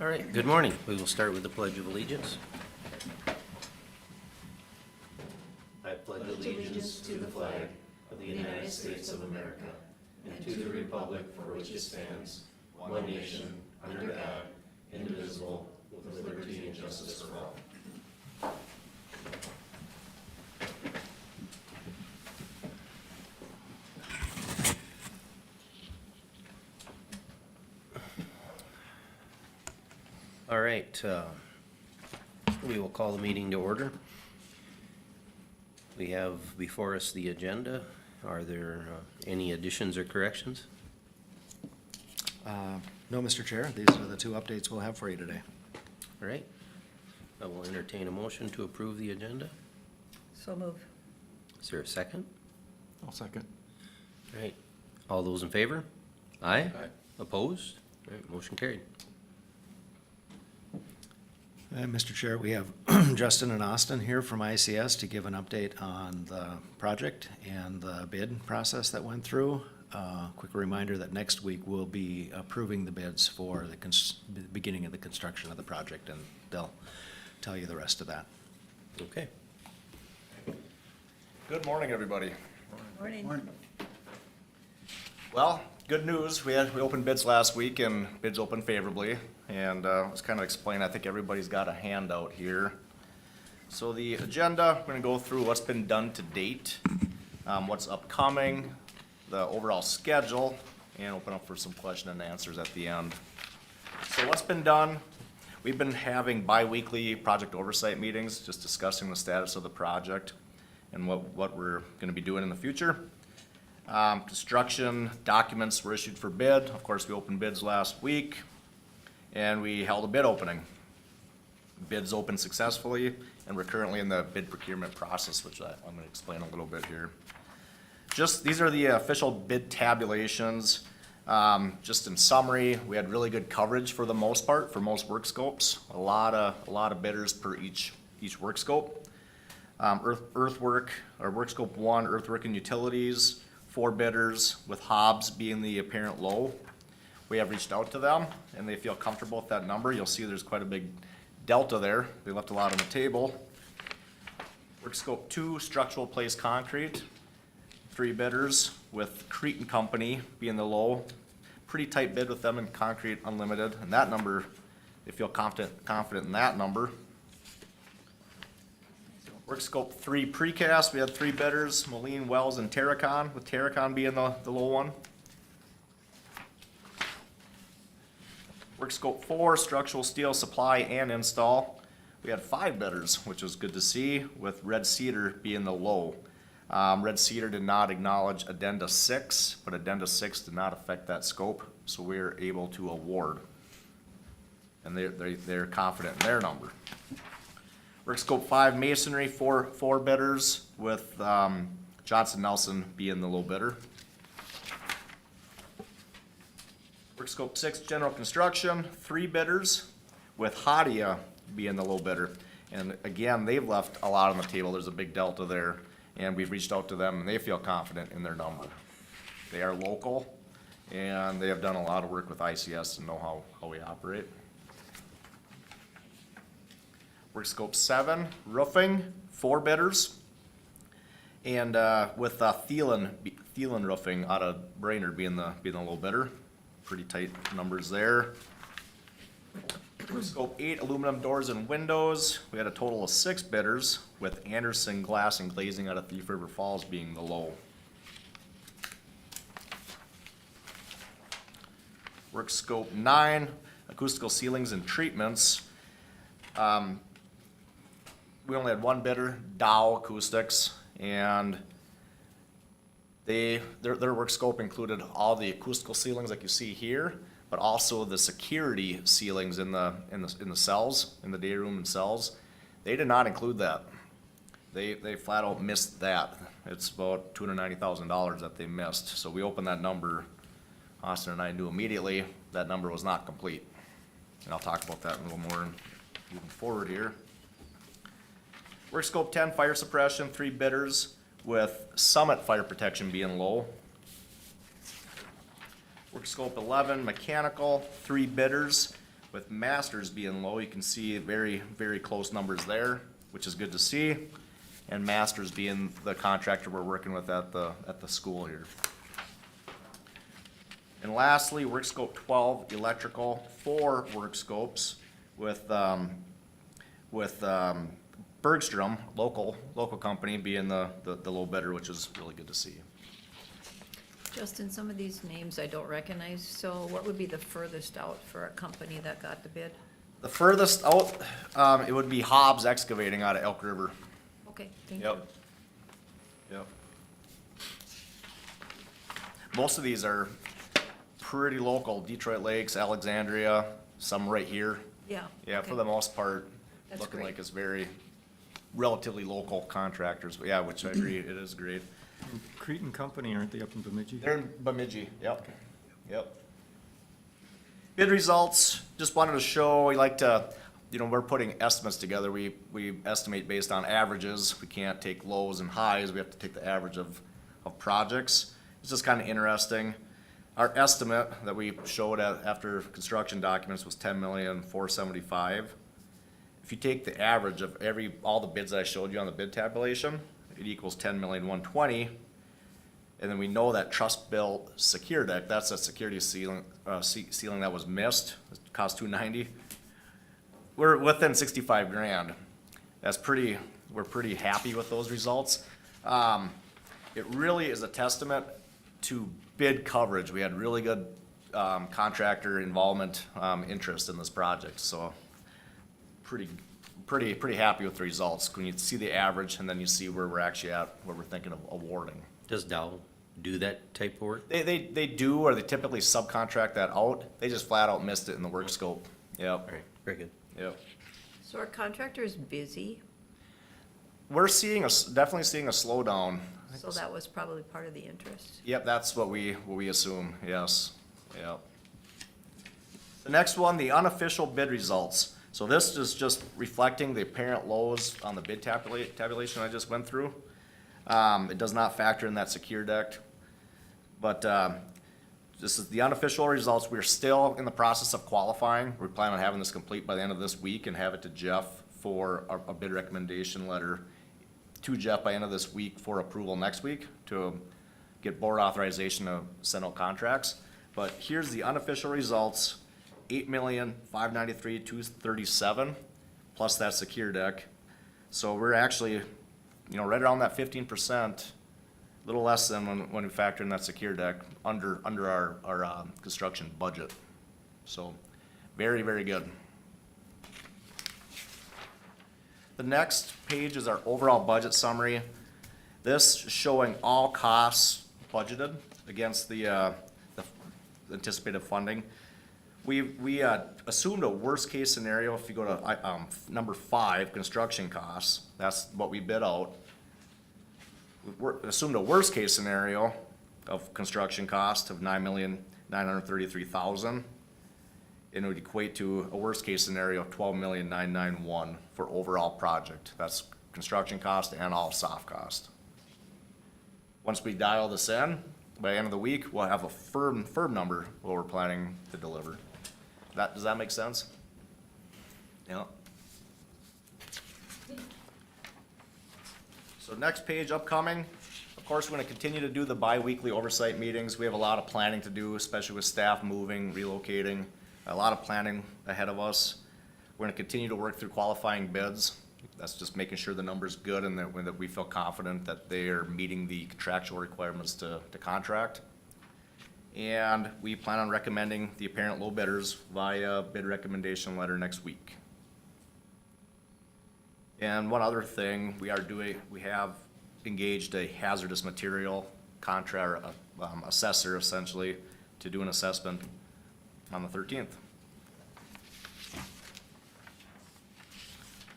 All right, good morning. We will start with the Pledge of Allegiance. I pledge allegiance to the flag of the United States of America and to the republic for which it stands, one nation, under God, indivisible, with liberty and justice for all. All right, we will call the meeting to order. We have before us the agenda. Are there any additions or corrections? No, Mr. Chair. These are the two updates we'll have for you today. All right, I will entertain a motion to approve the agenda. So move. Is there a second? I'll second. All right, all those in favor? Aye. Opposed? All right, motion carried. Mr. Chair, we have Justin and Austin here from ICS to give an update on the project and the bid process that went through. Quick reminder that next week we'll be approving the bids for the beginning of the construction of the project, and they'll tell you the rest of that. Okay. Good morning, everybody. Morning. Well, good news. We opened bids last week and bids opened favorably. And let's kind of explain. I think everybody's got a handout here. So the agenda, we're going to go through what's been done to date, what's upcoming, the overall schedule, and open up for some question and answers at the end. So what's been done? We've been having bi-weekly project oversight meetings, just discussing the status of the project and what we're going to be doing in the future. Construction documents were issued for bid. Of course, we opened bids last week, and we held a bid opening. Bids opened successfully, and we're currently in the bid procurement process, which I'm going to explain a little bit here. These are the official bid tabulations. Just in summary, we had really good coverage for the most part for most work scopes. A lot of bidders per each work scope. Earthwork, or work scope 1, earthwork and utilities, 4 bidders, with Hobbs being the apparent low. We have reached out to them, and they feel comfortable with that number. You'll see there's quite a big delta there. They left a lot on the table. Work scope 2, structural place concrete, 3 bidders, with Crete & Company being the low. Pretty tight bid with them in Concrete Unlimited, and that number, they feel confident in that number. Work scope 3, precast, we had 3 bidders, Moline, Wells, and Terracon, with Terracon being the low one. Work scope 4, structural steel supply and install. We had 5 bidders, which was good to see, with Red Cedar being the low. Red Cedar did not acknowledge addenda 6, but addenda 6 did not affect that scope, so we were able to award. And they're confident in their number. Work scope 5, masonry, 4 bidders, with Johnson Nelson being the low bidder. Work scope 6, general construction, 3 bidders, with Hadia being the low bidder. And again, they've left a lot on the table. There's a big delta there, and we've reached out to them, and they feel confident in their number. They are local, and they have done a lot of work with ICS and know how we operate. Work scope 7, roofing, 4 bidders, and with Thielen Roofing out of Brainerd being the low bidder. Pretty tight numbers there. Work scope 8, aluminum doors and windows. We had a total of 6 bidders, with Anderson Glass and Glazing out of Thief River Falls being the low. Work scope 9, acoustical ceilings and treatments. We only had 1 bidder, Dow Acoustics, and their work scope included all the acoustical ceilings like you see here, but also the security ceilings in the cells, in the day room and cells. They did not include that. They flat out missed that. It's about $290,000 that they missed. So we opened that number. Austin and I knew immediately that number was not complete. And I'll talk about that a little more moving forward here. Work scope 10, fire suppression, 3 bidders, with Summit Fire Protection being low. Work scope 11, mechanical, 3 bidders, With Masters being low, you can see very, very close numbers there, which is good to see. And Masters being the contractor we're working with at the school here. And lastly, work scope 12, electrical, 4 work scopes with Bergstrom, local company, being the low bidder, which is really good to see. Justin, some of these names I don't recognize, so what would be the furthest out for a company that got the bid? The furthest out, it would be Hobbs Excavating out of Elk River. Okay, thank you. Yep. Yep. Most of these are pretty local, Detroit Lakes, Alexandria, some right here. Yeah. Yeah, okay. for the most part, That's looking great. like it's very relatively local contractors, but yeah, which I agree, it is great. Cretan Company, aren't they up in Bemidji? They're in Bemidji, yep, yep. Bid results, just wanted to show, we like to, we're putting estimates together, we estimate based on averages, we can't take lows and highs, we have to take the average of projects. It's just kinda interesting. Our estimate that we showed after construction documents was $10,475,000. If you take the average of all the bids that I showed you on the bid tabulation, it equals $10,120,000. And then we know that truss-built secure deck, that's a security ceiling that was missed, it cost $290,000. We're within 65 grand. We're pretty happy with those results. It really is a testament to bid coverage. We had really good contractor involvement, interest in this project, so pretty happy with the results. When you see the average and then you see where we're actually at, where we're thinking of awarding. Does Dow do that type of work? They do, or they typically subcontract that out. They just flat out missed it in the work scope. Yep, All right, very good. yep. So our contractor is busy, We're definitely seeing a slowdown. so that was probably part of the interest. Yep, that's what we assume, yes, yep. The next one, the unofficial bid results. So this is just reflecting the apparent lows on the bid tabulation I just went through. It does not factor in that secure deck. But this is the unofficial results. We're still in the process of qualifying. We plan on having this complete by the end of this week and have it to Jeff for a bid recommendation letter to Jeff by end of this week for approval next week to get board authorization to send out contracts. But here's the unofficial results, $8,593,237 plus that secure deck. So we're actually, right around that 15%, a little less than when we factor in that secure deck under our construction budget. So very, very good. The next page is our overall budget summary. This showing all costs budgeted against the anticipated funding. We assumed a worst case scenario. If you go to number 5, construction costs, that's what we bid out. We assumed a worst case scenario of construction cost of $9,933,000. And it would equate to a worst case scenario of $12,991,000 for overall project. That's construction cost and all soft cost. Once we dial this in, by the end of the week, we'll have a firm number what we're planning to deliver. Does that make sense? Yeah. So next page upcoming, of course, we're gonna continue to do the bi-weekly oversight meetings. We have a lot of planning to do, especially with staff moving, relocating, a lot of planning ahead of us. We're gonna continue to work through qualifying bids. That's just making sure the number's good and that we feel confident that they are meeting the contractual requirements to contract. And we plan on recommending the apparent low bidders via bid recommendation letter next week. And one other thing we have engaged a hazardous material contractor, assessor essentially, to do an assessment on the 13th.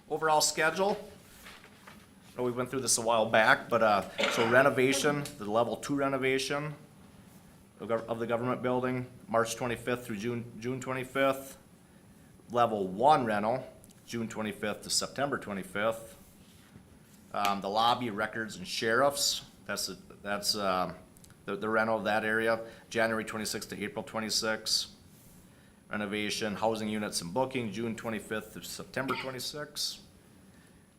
Overall schedule, we went through this a while back, but so renovation, the level 2 renovation of the government building, March 25th through June 25th. Level 1 rental, June 25th to September 25th. The lobby, records, and sheriffs, that's the rental of that area, January 26th to April 26th. renovation, housing units and booking, June 25th to September 26th.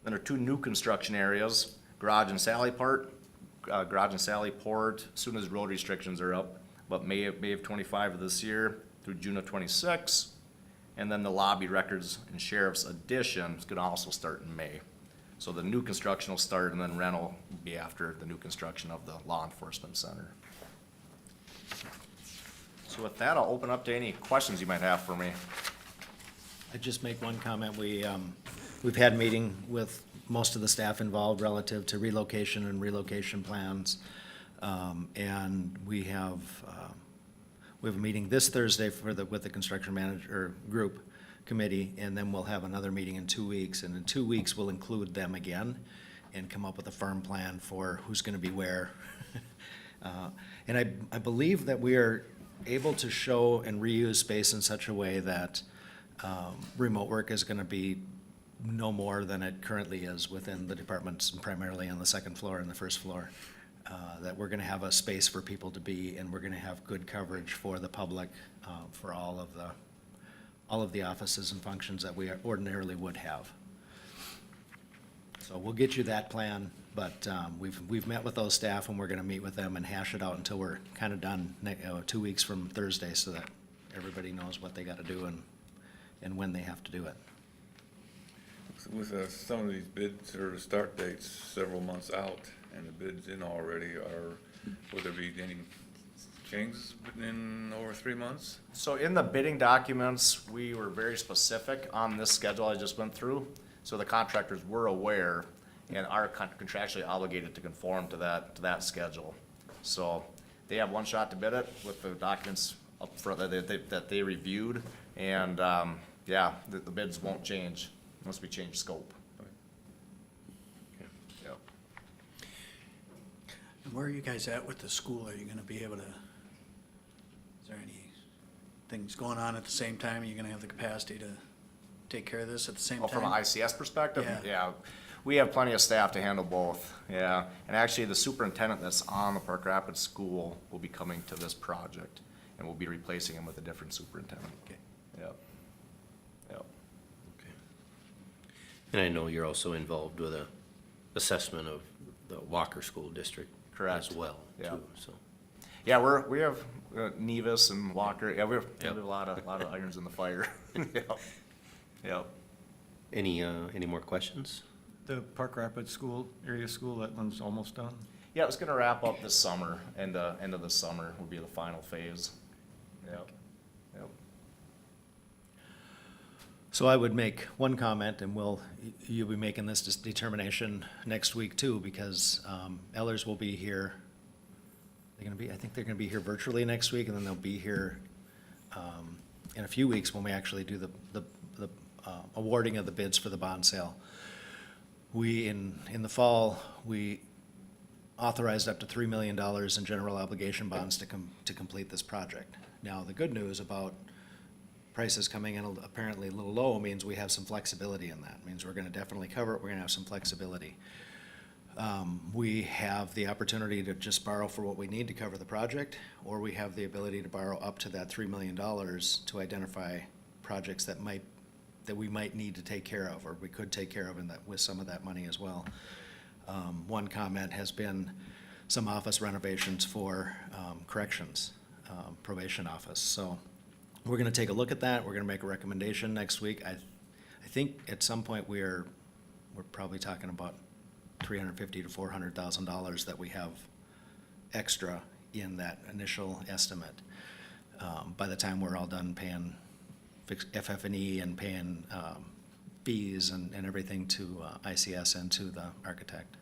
Then our 2 new construction areas, Garage and Sally Port, as soon as road restrictions are up, but May of 25 of this year through June of 26. And then the lobby records and sheriff's addition is gonna also start in May. So the new construction will start and then rental will be after the new construction of the law enforcement center. So with that, I'll open up to any questions you might have for me. I'd just make one comment. We've had a meeting with most of the staff involved relative to relocation and relocation plans. And we have a meeting this Thursday with the construction manager group committee, and then we'll have another meeting in 2 weeks. And in 2 weeks, we'll include them again and come up with a firm plan for who's gonna be where. And I believe that we are able to show and reuse space in such a way that remote work is gonna be no more than it currently is within the departments, and primarily on the second floor and the first floor. That we're gonna have a space for people to be, and we're gonna have good coverage for the public, for all of the offices and functions that we ordinarily would have. So we'll get you that plan, but we've met with those staff, and we're gonna meet with them and hash it out until we're kind of done 2 weeks from Thursday, so that everybody knows what they gotta do and when they have to do it. With some of these bids or start dates several months out and the bids in already, will there be any changes in over 3 months? So in the bidding documents, we were very specific on this schedule I just went through. So the contractors were aware and are contractually obligated to conform to that schedule. So they have one shot to bid it with the documents up front that they reviewed. And, yeah, the bids won't change unless we change scope. Yep. And where are you guys at with the school? Are you gonna be able to, is there any things going on at the same time? Are you gonna have the capacity to take care of this at the same Oh, from an time? ICS perspective? Yeah. Yeah, we have plenty of staff to handle both, yeah. And actually, the superintendent that's on the Park Rapids School will be coming to this project, and we'll be replacing him with a different superintendent. Okay. Yep. Yep. And I know you're also involved with a assessment of the Walker School District. Correct. As well, Yeah. too, so. Yeah, we have Nevis and Walker, yeah, we have Yep. a lot of irons in the fire. Yep. Yep. Any more questions? The Park Rapids School, area school, that one's almost done? Yeah, it's gonna wrap up this summer, and end of the summer will be the final phase. Yep. Yep. So I would make one comment, and you'll be making this determination next week too, because Ellers will be here. I think they're gonna be here virtually next week, and then they'll be here in a few weeks when we actually do the awarding of the bids for the bond sale. In the fall, we authorized up to $3 million in general obligation bonds to complete this project. Now, the good news about prices coming in apparently a little low means we have some flexibility in that. Means we're gonna definitely cover it, we're gonna have some flexibility. We have the opportunity to just borrow for what we need to cover the project, or we have the ability to borrow up to that $3 million to identify projects that we might need to take care of, or we could take care of with some of that money as well. One comment has been some office renovations for corrections, probation office. So we're gonna take a look at that. We're gonna make a recommendation next week. I think at some point we're probably talking about $350,000 to $400,000 that we have extra in that initial estimate. By the time we're all done paying FF&E and paying fees and everything to ICS and to the architect.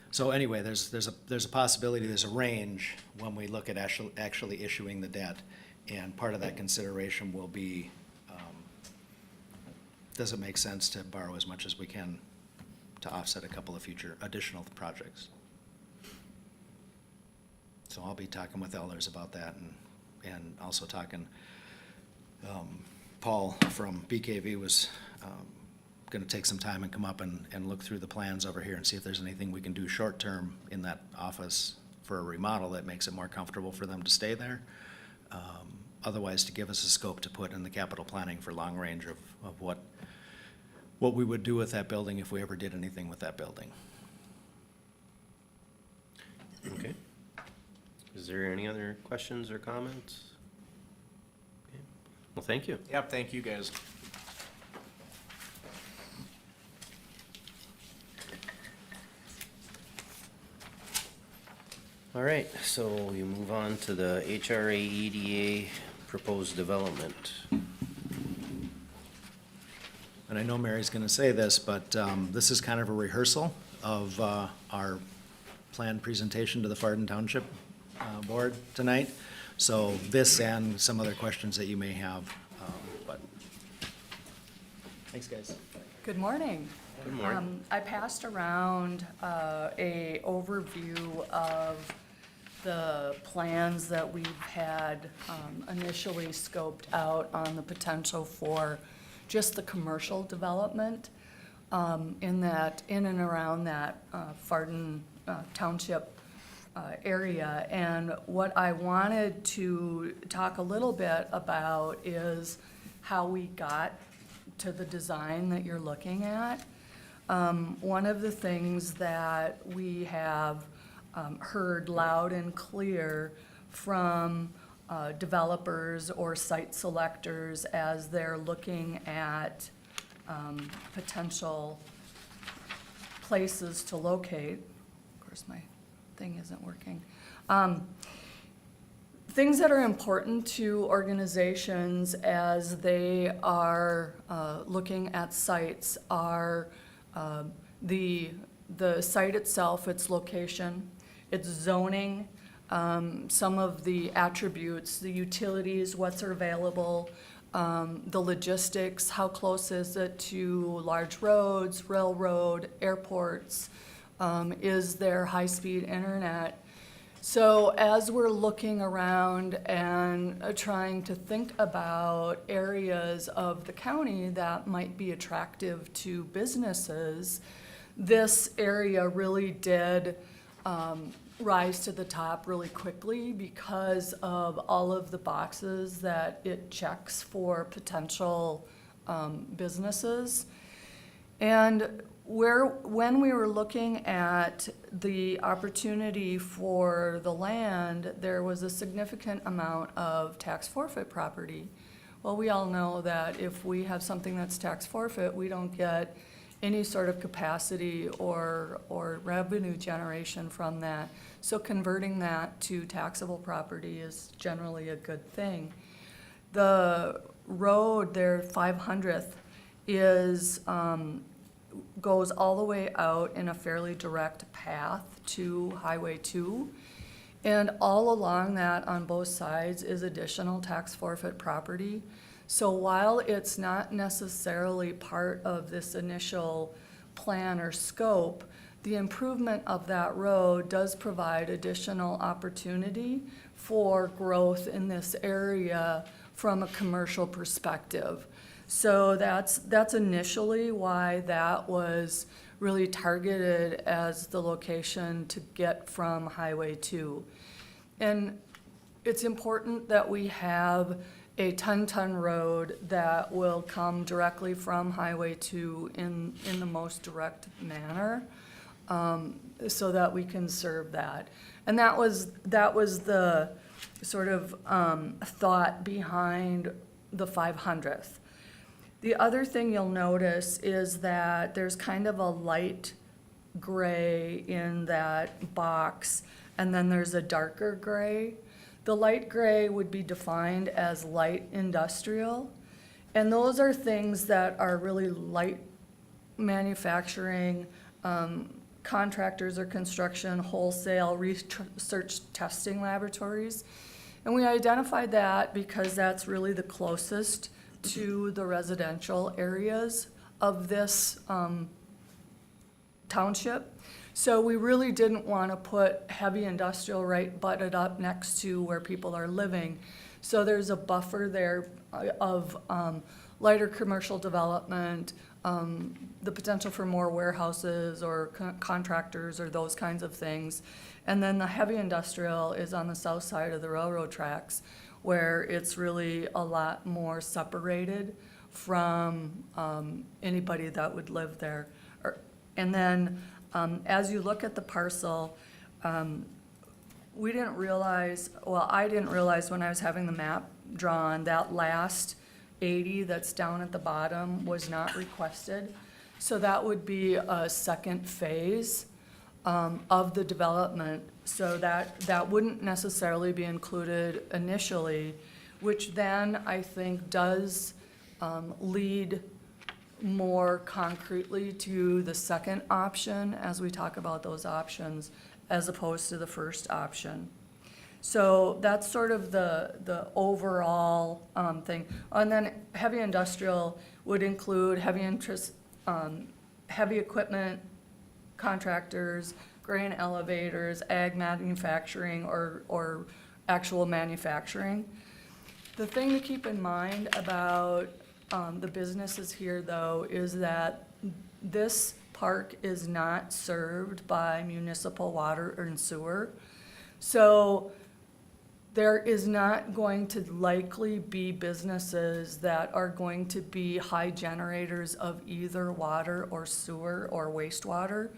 So anyway, there's a possibility, there's a range when we look at actually issuing the debt, and part of that consideration will be, does it make sense to borrow as much as we can to offset a couple of future additional projects? So I'll be talking with Ellers about that, and also talking, Paul from BKV was gonna take some time and come up and look through the plans over here and see if there's anything we can do short-term in that office for a remodel that makes it more comfortable for them to stay there. otherwise to give us a scope to put in the capital planning for long range of what we would do with that building if we ever did anything with that building. Okay. Is there any other questions or comments? Okay. Well, thank you. Yep, thank you guys. All right, so we move on to the HRA-EDA proposed development. And I know Mary's gonna say this, but this is kind of a rehearsal of our planned presentation to the Farden Township Board tonight. So this and some other questions that you may have, but, thanks, guys. Good morning. Good morning. I passed around a overview of the plans that we've had initially scoped out on the potential for just the commercial development in and around that Farden Township area. And what I wanted to talk a little bit about is how we got to the design that you're looking at. One of the things that we have heard loud and clear from developers or site selectors as they're looking at potential places to locate. Of course, my thing isn't working. Things that are important to organizations as they are looking at sites are the site itself, its location, its zoning, some of the attributes, the utilities, what's available, the logistics, how close is it to large roads, railroad, airports, is there high-speed internet? So as we're looking around and trying to think about areas of the county that might be attractive to businesses, this area really did rise to the top really quickly because of all of the boxes that it checks for potential businesses. And when we were looking at the opportunity for the land, there was a significant amount of tax forfeit property. Well, we all know that if we have something that's tax forfeit, we don't get any sort of capacity or revenue generation from that. So converting that to taxable property is generally a good thing. The road there, 500th, goes all the way out in a fairly direct path to Highway 2. And all along that on both sides is additional tax forfeit property. So while it's not necessarily part of this initial plan or scope, the improvement of that road does provide additional opportunity for growth in this area from a commercial perspective. So that's initially why that was really targeted as the location to get from Highway 2. And it's important that we have a 10-ton road that will come directly from Highway 2 in the most direct manner, so that we can serve that. And that was the sort of thought behind the 500th. The other thing you'll notice is that there's kind of a light gray in that box, and then there's a darker gray. The light gray would be defined as light industrial, and those are things that are really light manufacturing, contractors or construction, wholesale, research testing laboratories. And we identified that because that's really the closest to the residential areas of this township. So we really didn't want to put heavy industrial right butted up next to where people are living. So there's a buffer there of lighter commercial development, the potential for more warehouses or contractors or those kinds of things. And then the heavy industrial is on the south side of the railroad tracks, where it's really a lot more separated from anybody that would live there. And then, as you look at the parcel, we didn't realize, well, I didn't realize when I was having the map drawn, that last 80 that's down at the bottom was not requested. So that would be a second phase of the development. So that wouldn't necessarily be included initially, which then I think does lead more concretely to the second option as we talk about those options, as opposed to the first option. So that's sort of the overall thing. And then heavy industrial would include heavy equipment contractors, grain elevators, ag manufacturing, or actual manufacturing. The thing to keep in mind about the businesses here, though, is that this park is not served by municipal water and sewer. So there is not going to likely be businesses that are going to be high generators of either water or sewer or wastewater,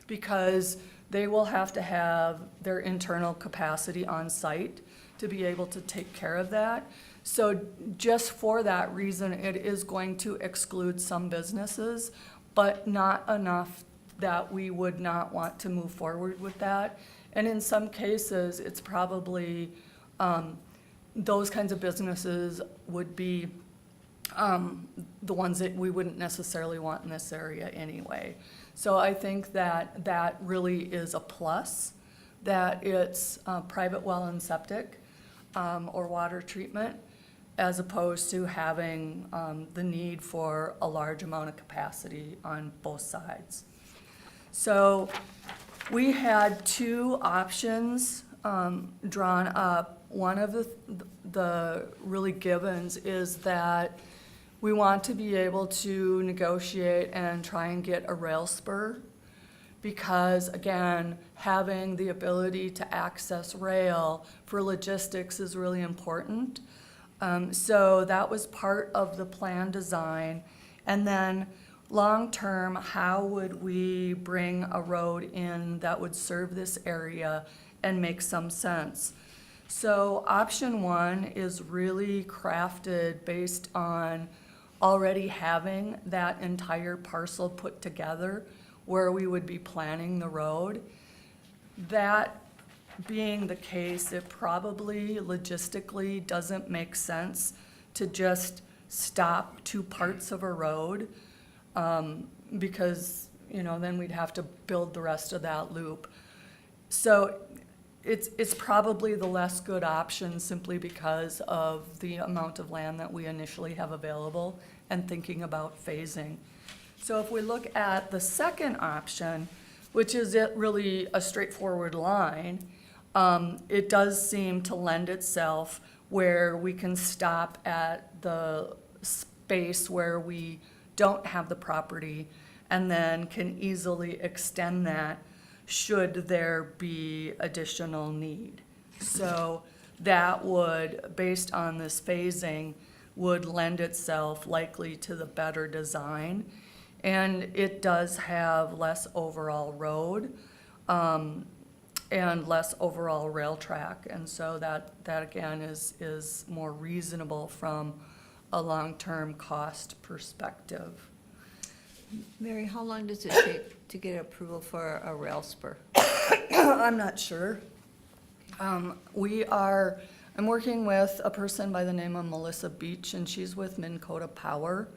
because they will have to have their internal capacity on site to be able to take care of that. So just for that reason, it is going to exclude some businesses, but not enough that we would not want to move forward with that. And in some cases, it's probably, those kinds of businesses would be the ones that we wouldn't necessarily want in this area anyway. So I think that that really is a plus, that it's private well and septic or water treatment, as opposed to having the need for a large amount of capacity on both sides. So we had two options drawn up. One of the really givens is that we want to be able to negotiate and try and get a rail spur, because again, having the ability to access rail for logistics is really important. So that was part of the plan design. And then long-term, how would we bring a road in that would serve this area and make some sense? So option one is really crafted based on already having that entire parcel put together where we would be planning the road. That being the case, it probably logistically doesn't make sense to just stop two parts of a road, because, you know, then we'd have to build the rest of that loop. So it's probably the less good option, simply because of the amount of land that we initially have available and thinking about phasing. So if we look at the second option, which is really a straightforward line, it does seem to lend itself where we can stop at the space where we don't have the property and then can easily extend that should there be additional need. So that would, based on this phasing, would lend itself likely to the better design. And it does have less overall road, and less overall rail track. And so that again is more reasonable from a long-term cost perspective. Mary, how long does it take to get approval for a rail spur? I'm not sure. I'm working with a person by the name of Melissa Beach, and she's with Minn Kota Power.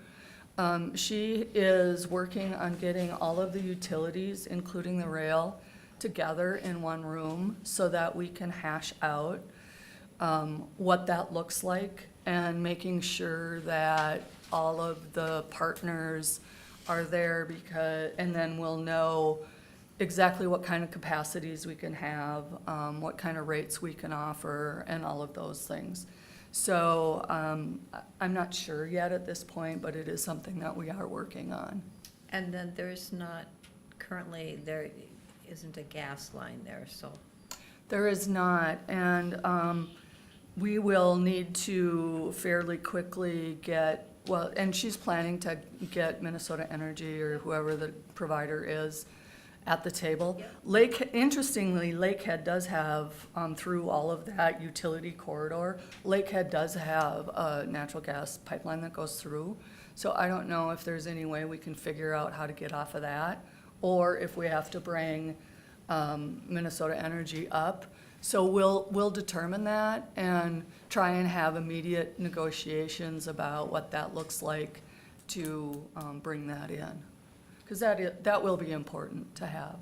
She is working on getting all of the utilities, including the rail, together in one room so that we can hash out what that looks like, and making sure that all of the partners are there, and then we'll know exactly what kind of capacities we can have, what kind of rates we can offer, and all of those things. So I'm not sure yet at this point, but it is something that we are working on. And then there's not, currently, there isn't a gas line there, so. There is not, and we will need to fairly quickly get, well, and she's planning to get Minnesota Energy or whoever the provider is at the table. Interestingly, Lakehead does have, through all of that utility corridor, Lakehead does have a natural gas pipeline that goes through. So I don't know if there's any way we can figure out how to get off of that, or if we have to bring Minnesota Energy up. So we'll determine that and try and have immediate negotiations about what that looks like to bring that in. Because that will be important to have.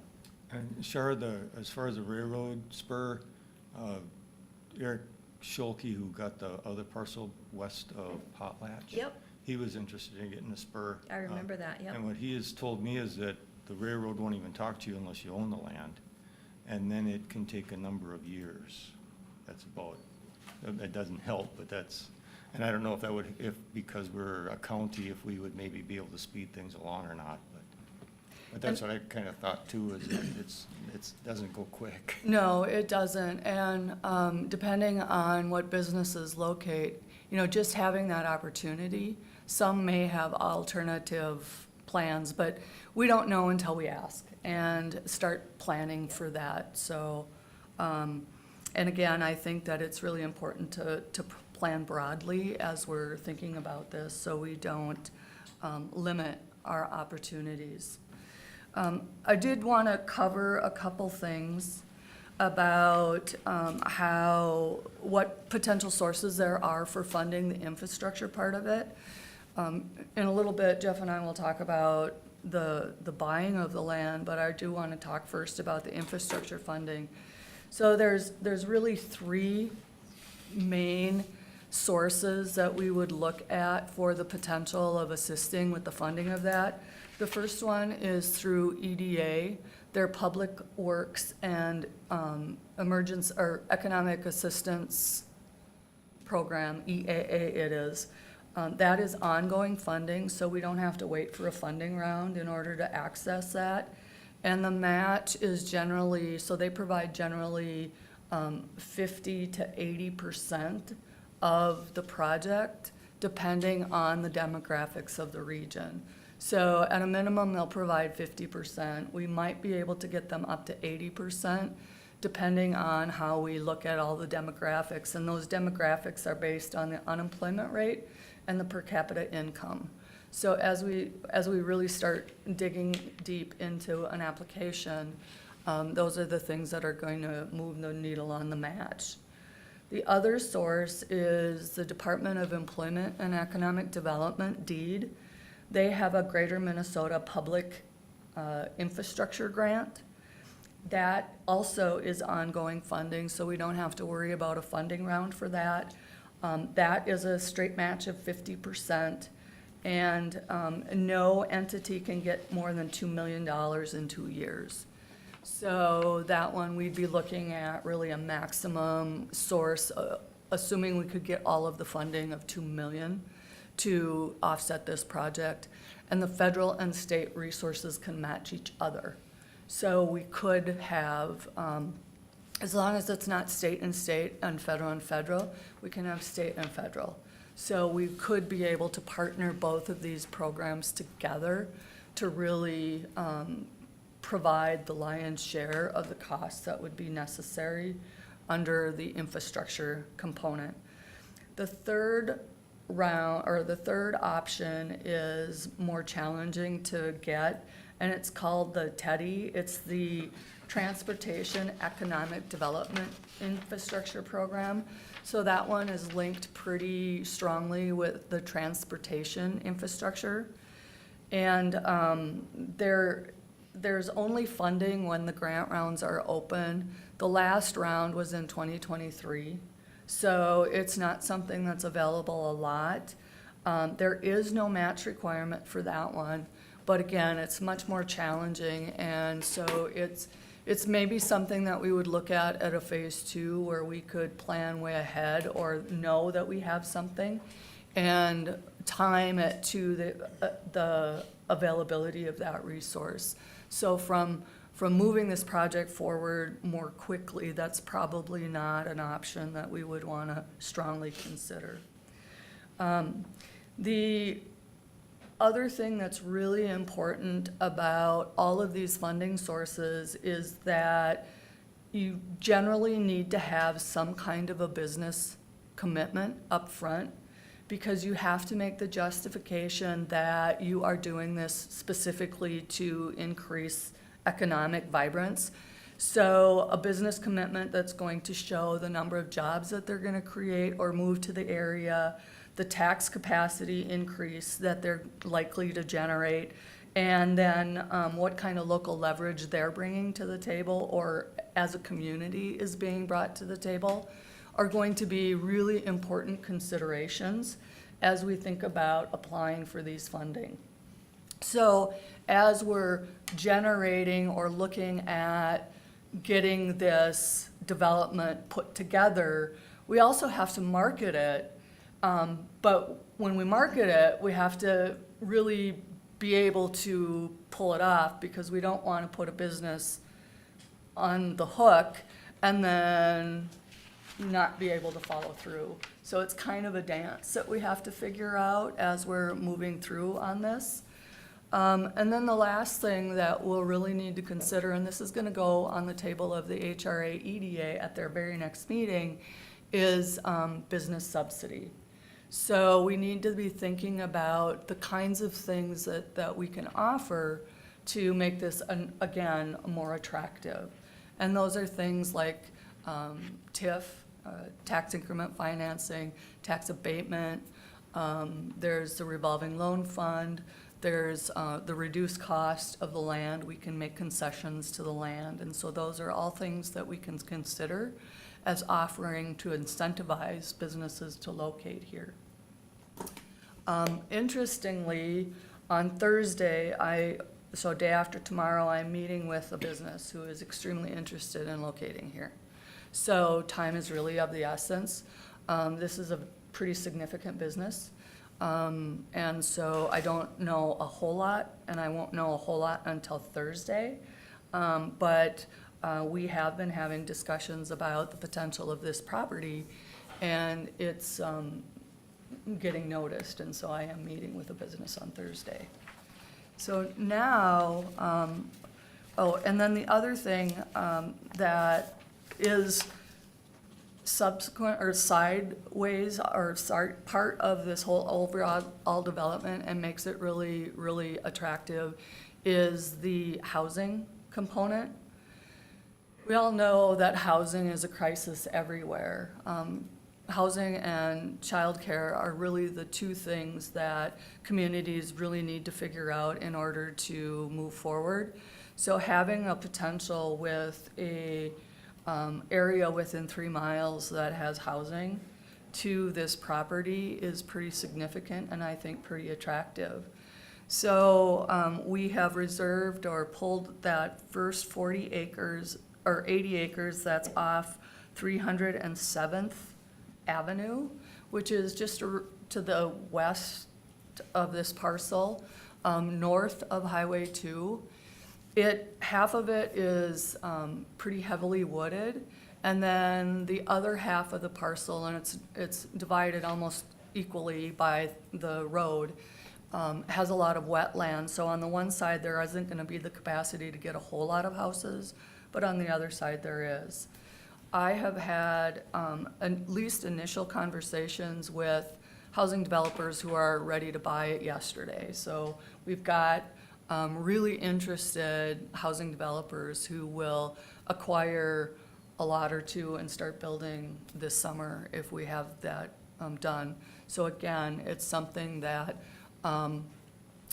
And Shar, as far as the railroad spur, Eric Schulke, who got the other parcel west of Potlatch. Yep. He was interested in getting the spur. I remember that, yep. And what he has told me is that the railroad won't even talk to you unless you own the land. And then it can take a number of years. That's about, that doesn't help, but that's, and I don't know if that would, because we're a county, if we would maybe be able to speed things along or not, but that's what I kind of thought too, is that it doesn't go quick. No, it doesn't, and depending on what businesses locate, just having that opportunity, some may have alternative plans, but we don't know until we ask and start planning for that. So, and again, I think that it's really important to plan broadly as we're thinking about this, so we don't limit our opportunities. I did want to cover a couple things about what potential sources there are for funding the infrastructure part of it. In a little bit, Jeff and I will talk about the buying of the land, but I do want to talk first about the infrastructure funding. So there's really three main sources that we would look at for the potential of assisting with the funding of that. The first one is through EDA, their Public Works and Emergency or Economic Assistance Program, EAA it is. That is ongoing funding, so we don't have to wait for a funding round in order to access that. And the match is generally, so they provide generally 50 to 80% of the project, depending on the demographics of the region. So at a minimum, they'll provide 50%. We might be able to get them up to 80%, depending on how we look at all the demographics. And those demographics are based on the unemployment rate and the per capita income. So as we really start digging deep into an application, those are the things that are going to move the needle on the match. The other source is the Department of Employment and Economic Development, DEED. They have a Greater Minnesota Public Infrastructure Grant. That also is ongoing funding, so we don't have to worry about a funding round for that. That is a straight match of 50%, and no entity can get more than $2 million in 2 years. So that one, we'd be looking at really a maximum source, assuming we could get all of the funding of $2 million to offset this project. And the federal and state resources can match each other. So we could have, as long as it's not state and state and federal, we can have state and federal. So we could be able to partner both of these programs together to really provide the lion's share of the costs that would be necessary under the infrastructure component. The third round, or the third option, is more challenging to get, and it's called the TEDI. It's the Transportation Economic Development Infrastructure Program. So that one is linked pretty strongly with the transportation infrastructure. And there's only funding when the grant rounds are open. The last round was in 2023. So it's not something that's available a lot. There is no match requirement for that one, but again, it's much more challenging, and so it's maybe something that we would look at a phase 2 where we could plan way ahead or know that we have something and time it to the availability of that resource. So from from moving this project forward more quickly, that's probably not an option that we would want to strongly consider. The other thing that's really important about all of these funding sources is that you generally need to have some kind of a business commitment up front, because you have to make the justification that you are doing this specifically to increase economic vibrance. So a business commitment that's going to show the number of jobs that they're gonna create or move to the area, the tax capacity increase that they're likely to generate, and then what kind of local leverage they're bringing to the table or as a community is being brought to the table, are going to be really important considerations as we think about applying for these funding. So as we're generating or looking at getting this development put together, we also have to market it. But when we market it, we have to really be able to pull it off, because we don't want to put a business on the hook and then not be able to follow through. So it's kind of a dance that we have to figure out as we're moving through on this. And then the last thing that we'll really need to consider, and this is gonna go on the table of the HRA-EDA at their very next meeting, is business subsidy. So we need to be thinking about the kinds of things that we can offer to make this, again, more attractive. And those are things like TIF, tax increment financing, tax abatement, there's the revolving loan fund, there's the reduced cost of the land, we can make concessions to the land, and so those are all things that we can consider as offering to incentivize businesses to locate here. Interestingly, on Thursday, so day after tomorrow, I'm meeting with a business who is extremely interested in locating here. So time is really of the essence. This is a pretty significant business. And so I don't know a whole lot, and I won't know a whole lot until Thursday. But we have been having discussions about the potential of this property, and it's getting noticed, and so I am meeting with a business on Thursday. So now, oh, and then the other thing that is subsequent or sideways or part of this whole overall development and makes it really, really attractive is the housing component. We all know that housing is a crisis everywhere. Housing and childcare are really the two things that communities really need to figure out in order to move forward. So having a potential with a area within 3 miles that has housing to this property is pretty significant and I think pretty attractive. So we have reserved or pulled that first 40 acres or 80 acres that's off 307th Avenue, which is just to the west of this parcel, north of Highway 2. Half of it is pretty heavily wooded, and then the other half of the parcel, and it's divided almost equally by the road, has a lot of wetland. So on the one side, there isn't gonna be the capacity to get a whole lot of houses, but on the other side, there is. I have had at least initial conversations with housing developers who are ready to buy it yesterday. So we've got really interested housing developers who will acquire a lot or two and start building this summer if we have that done. So again, it's something that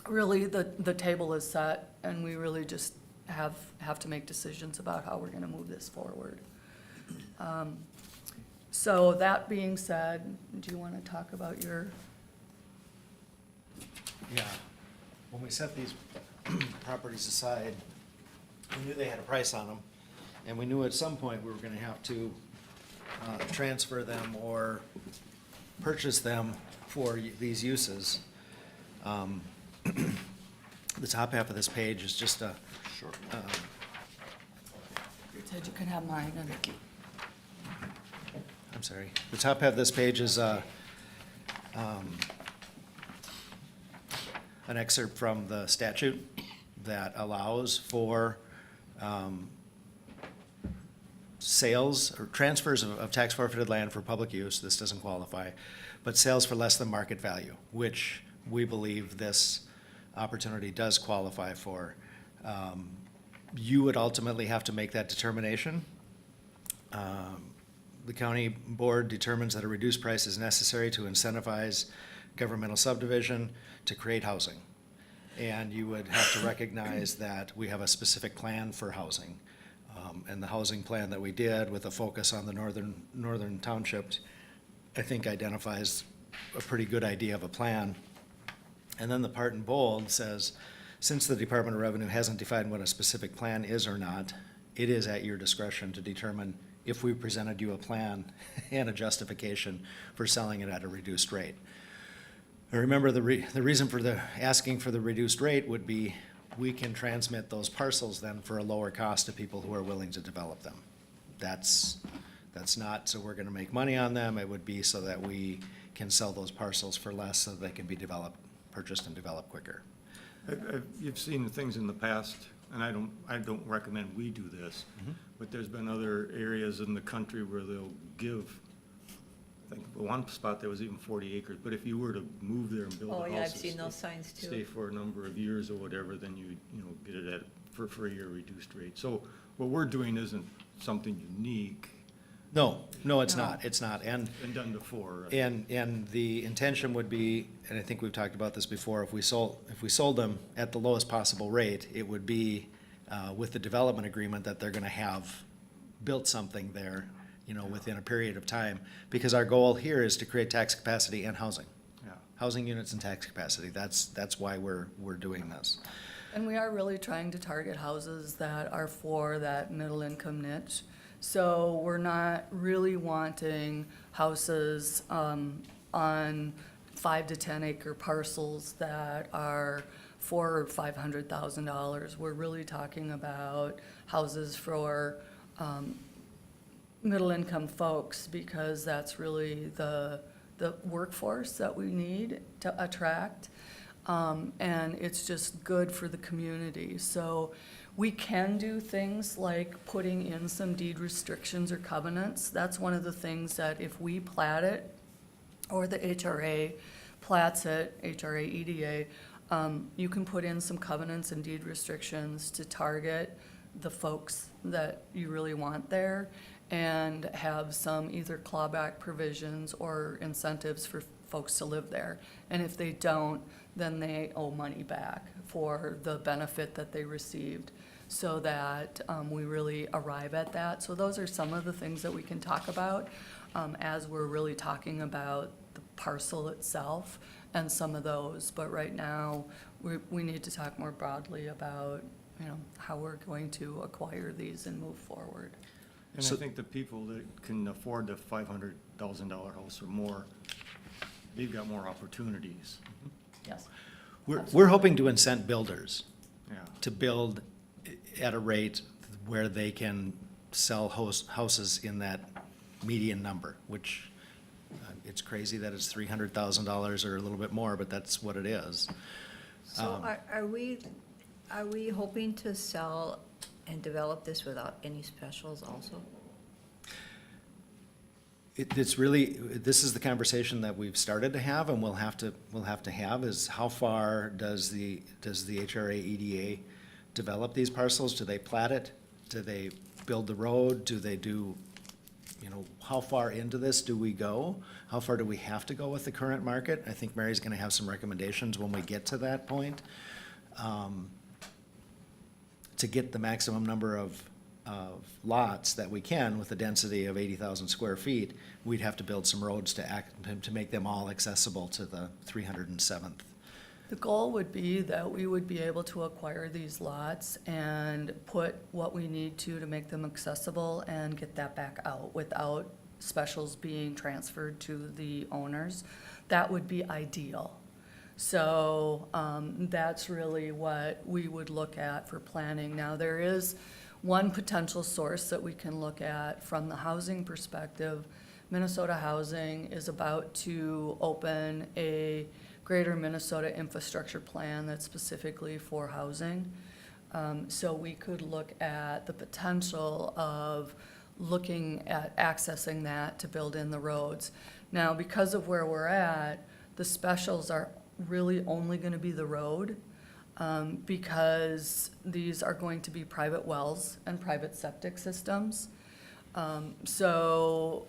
really the table is set, and we really just have to make decisions about how we're gonna move this forward. So that being said, do you wanna talk about your? Yeah, when we set these properties aside, we knew they had a price on them, and we knew at some point we were gonna have to transfer them or purchase them for these uses. The top half of this page is just a Ted, you can have mine, and I'm sorry. The top half of this page is an excerpt from the statute that allows for sales or transfers of tax forfeited land for public use. This doesn't qualify, but sales for less than market value, which we believe this opportunity does qualify for. You would ultimately have to make that determination. The county board determines that a reduced price is necessary to incentivize governmental subdivision to create housing. And you would have to recognize that we have a specific plan for housing. And the housing plan that we did with a focus on the northern townships, I think identifies a pretty good idea of a plan. And then the part in bold says, since the Department of Revenue hasn't defined what a specific plan is or not, it is at your discretion to determine if we presented you a plan and a justification for selling it at a reduced rate. And remember, the reason for the asking for the reduced rate would be we can transmit those parcels then for a lower cost to people who are willing to develop them. That's not so we're gonna make money on them. It would be so that we can sell those parcels for less so they can be purchased and developed quicker. You've seen things in the past, and I don't recommend we do this, but there's been other areas in the country where they'll give, I think one spot there was even 40 acres, but if you were to move there and build Oh, a house. yeah, I've seen those signs too. Stay for a number of years or whatever, then you get it at, for a year reduced rate. So what we're doing isn't something unique No, it's not, and and done before. And the intention would be, and I think we've talked about this before, if we sold them at the lowest possible rate, it would be with the development agreement that they're gonna have built something there, within a period of time. Because our goal here is to create tax capacity and housing. Yeah. Housing units and tax capacity. That's why we're doing this. And we are really trying to target houses that are for that middle income niche. So we're not really wanting houses on 5 to 10 acre parcels that are $400,000 or $500,000. We're really talking about houses for middle income folks, because that's really the workforce that we need to attract. And it's just good for the community. So we can do things like putting in some deed restrictions or covenants. That's one of the things that if we plat it, or the HRA plats it, HRA-EDA, you can put in some covenants and deed restrictions to target the folks that you really want there, and have some either clawback provisions or incentives for folks to live there. And if they don't, then they owe money back for the benefit that they received, so that we really arrive at that. So those are some of the things that we can talk about as we're really talking about the parcel itself and some of those. But right now, we need to talk more broadly about, how we're going to acquire these and move forward. And So- I think the people that can afford the $500,000 house or more, they've got more opportunities. Yes. We're hoping to incent builders Yeah. to build at a rate where they can sell houses in that median number, which it's crazy that it's $300,000 or a little bit more, but that's what it is. So are we hoping to sell and develop this without any specials also? It's really, this is the conversation that we've started to have, and we'll have to have, is how far does the HRA-EDA develop these parcels? Do they plat it? Do they build the road? Do they do, how far into this do we go? How far do we have to go with the current market? I think Mary's gonna have some recommendations when we get to that point. To get the maximum number of lots that we can with a density of 80,000 square feet, we'd have to build some roads to make them all accessible to the 307th. The goal would be that we would be able to acquire these lots and put what we need to make them accessible and get that back out without specials being transferred to the owners. That would be ideal. So that's really what we would look at for planning. Now, one potential source that we can look at from the housing perspective, Minnesota Housing is about to open a Greater Minnesota Infrastructure Plan that's specifically for housing. So we could look at the potential of looking at accessing that to build in the roads. Now, because of where we're at, the specials are really only gonna be the road, because these are going to be private wells and private septic systems. So,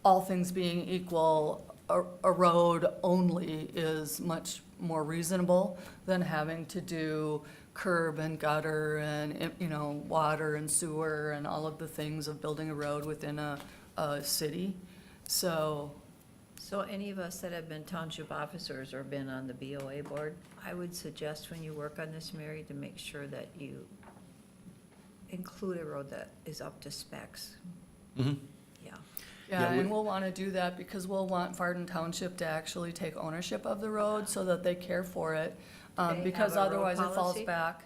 all things being equal, a road only is much more reasonable than having to do curb and gutter and, you know, water and sewer and all of the things of building a road within a city. So, Any of us that have been township officers or been on the BOA board, I would suggest when you work on this, Mary, to make sure that you include a road that is up to specs. Mhm. Yeah. yeah, Yeah, and we'll wanna do that because we'll want Farden Township to actually take ownership of the road so that they care for it. They Because have a road otherwise it falls policy? back.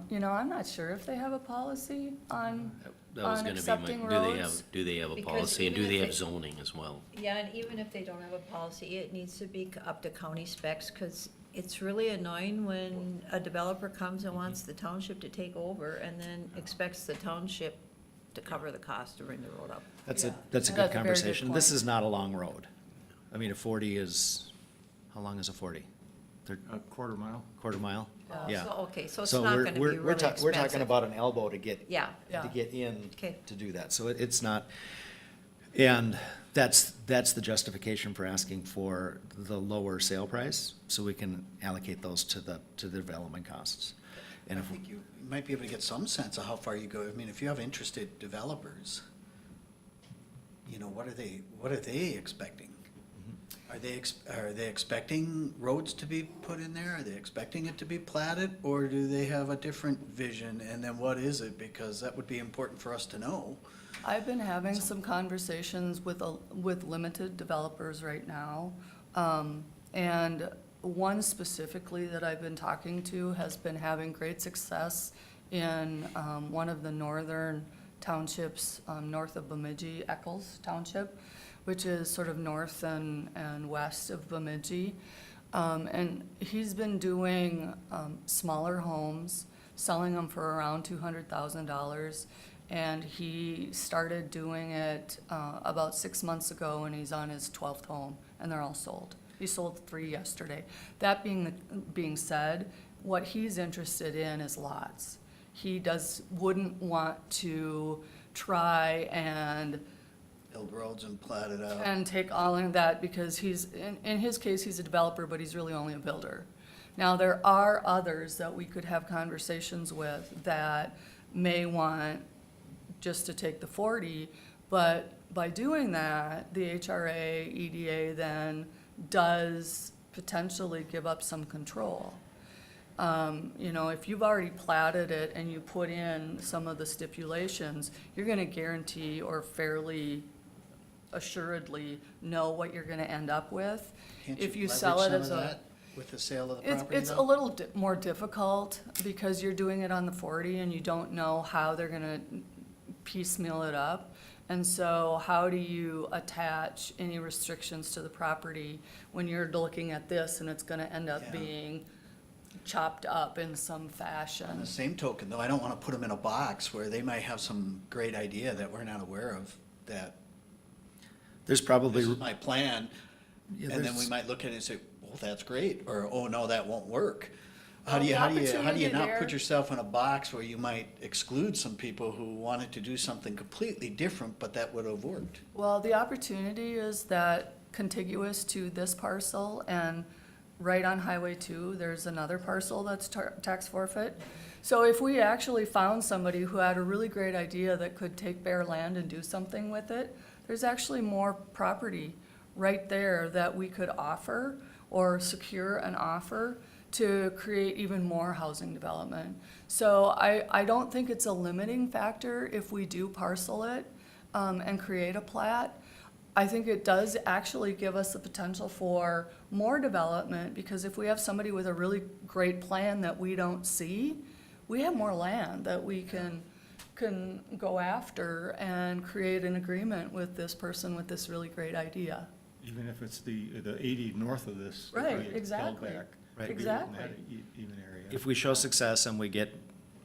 You know, I'm not sure if they have a policy on That was gonna be accepting my, roads. do they have a Because policy, and do even they if have they- zoning as well? Yeah, and even if they don't have a policy, it needs to be up to county specs, because it's really annoying when a developer comes and wants the township to take over and then expects the township to cover the cost to bring the road up. That's Yeah. a good That's a very good conversation. This point. is not a long road. I mean, a 40 is, how long is a 40? A quarter mile? Quarter mile? Yeah. So, okay, so it's So not we're, gonna be we're, really we're talking expensive. about an elbow to get, Yeah, Yeah. to get in Okay. to do that. So it's not, and that's the justification for asking for the lower sale price, so we can allocate those to the development costs. And I if, think you might be able to get some sense of how far you go. I mean, if you have interested developers, you know, what are they expecting? Are they expecting roads to be put in there? Are they expecting it to be platted? Or do they have a different vision? And then what is it? Because that would be important for us to know. I've been having some conversations with limited developers right now. And one specifically that I've been talking to has been having great success in, one of the northern townships, north of Bemidji, Eccles Township, which is sort of north and west of Bemidji. And he's been doing, smaller homes, selling them for around $200,000. And he started doing it, about 6 months ago, and he's on his 12th home, and they're all sold. He sold 3 yesterday. That being said, what he's interested in is lots. He wouldn't want to try and Build roads and plat it out. and take all of that, because in his case, he's a developer, but he's really only a builder. Now, there are others that we could have conversations with that may want just to take the 40, but by doing that, the HRA-EDA then does potentially give up some control. You know, if you've already platted it and you put in some of the stipulations, you're gonna guarantee or fairly assuredly know what you're gonna end up with. Can't If you leverage sell it some as of a, that with the sale of the it's, property it's a though? little more difficult because you're doing it on the 40 and you don't know how they're gonna piecemeal it up. And so how do you attach any restrictions to the property when you're looking at this and it's gonna end up Yeah. being chopped up in some On fashion? the same token, though, I don't wanna put them in a box where they might have some great idea that we're not aware of, that there's probably, this is my plan, yeah, and then we there's- might look at it and say, well, that's great, or, oh, no, that won't work. How Well, do you, the how do you opportunity not there- put yourself in a box where you might exclude some people who wanted to do something completely different, but that would have worked? Well, the opportunity is that contiguous to this parcel and right on Highway 2, there's another parcel that's tax forfeit. So if we actually found somebody who had a really great idea that could take bare land and do something with it, there's actually more property right there that we could offer or secure an offer to create even more housing development. So I don't think it's a limiting factor if we do parcel it, and create a plat. I think it does actually give us the potential for more development, because if we have somebody with a really great plan that we don't see, we have more land that we can go after and create an agreement with this person with this really great idea. Even if it's the 80 north of this. that Right, we held exactly. back, Right. maybe in that Exactly. Even area. If we show success and we get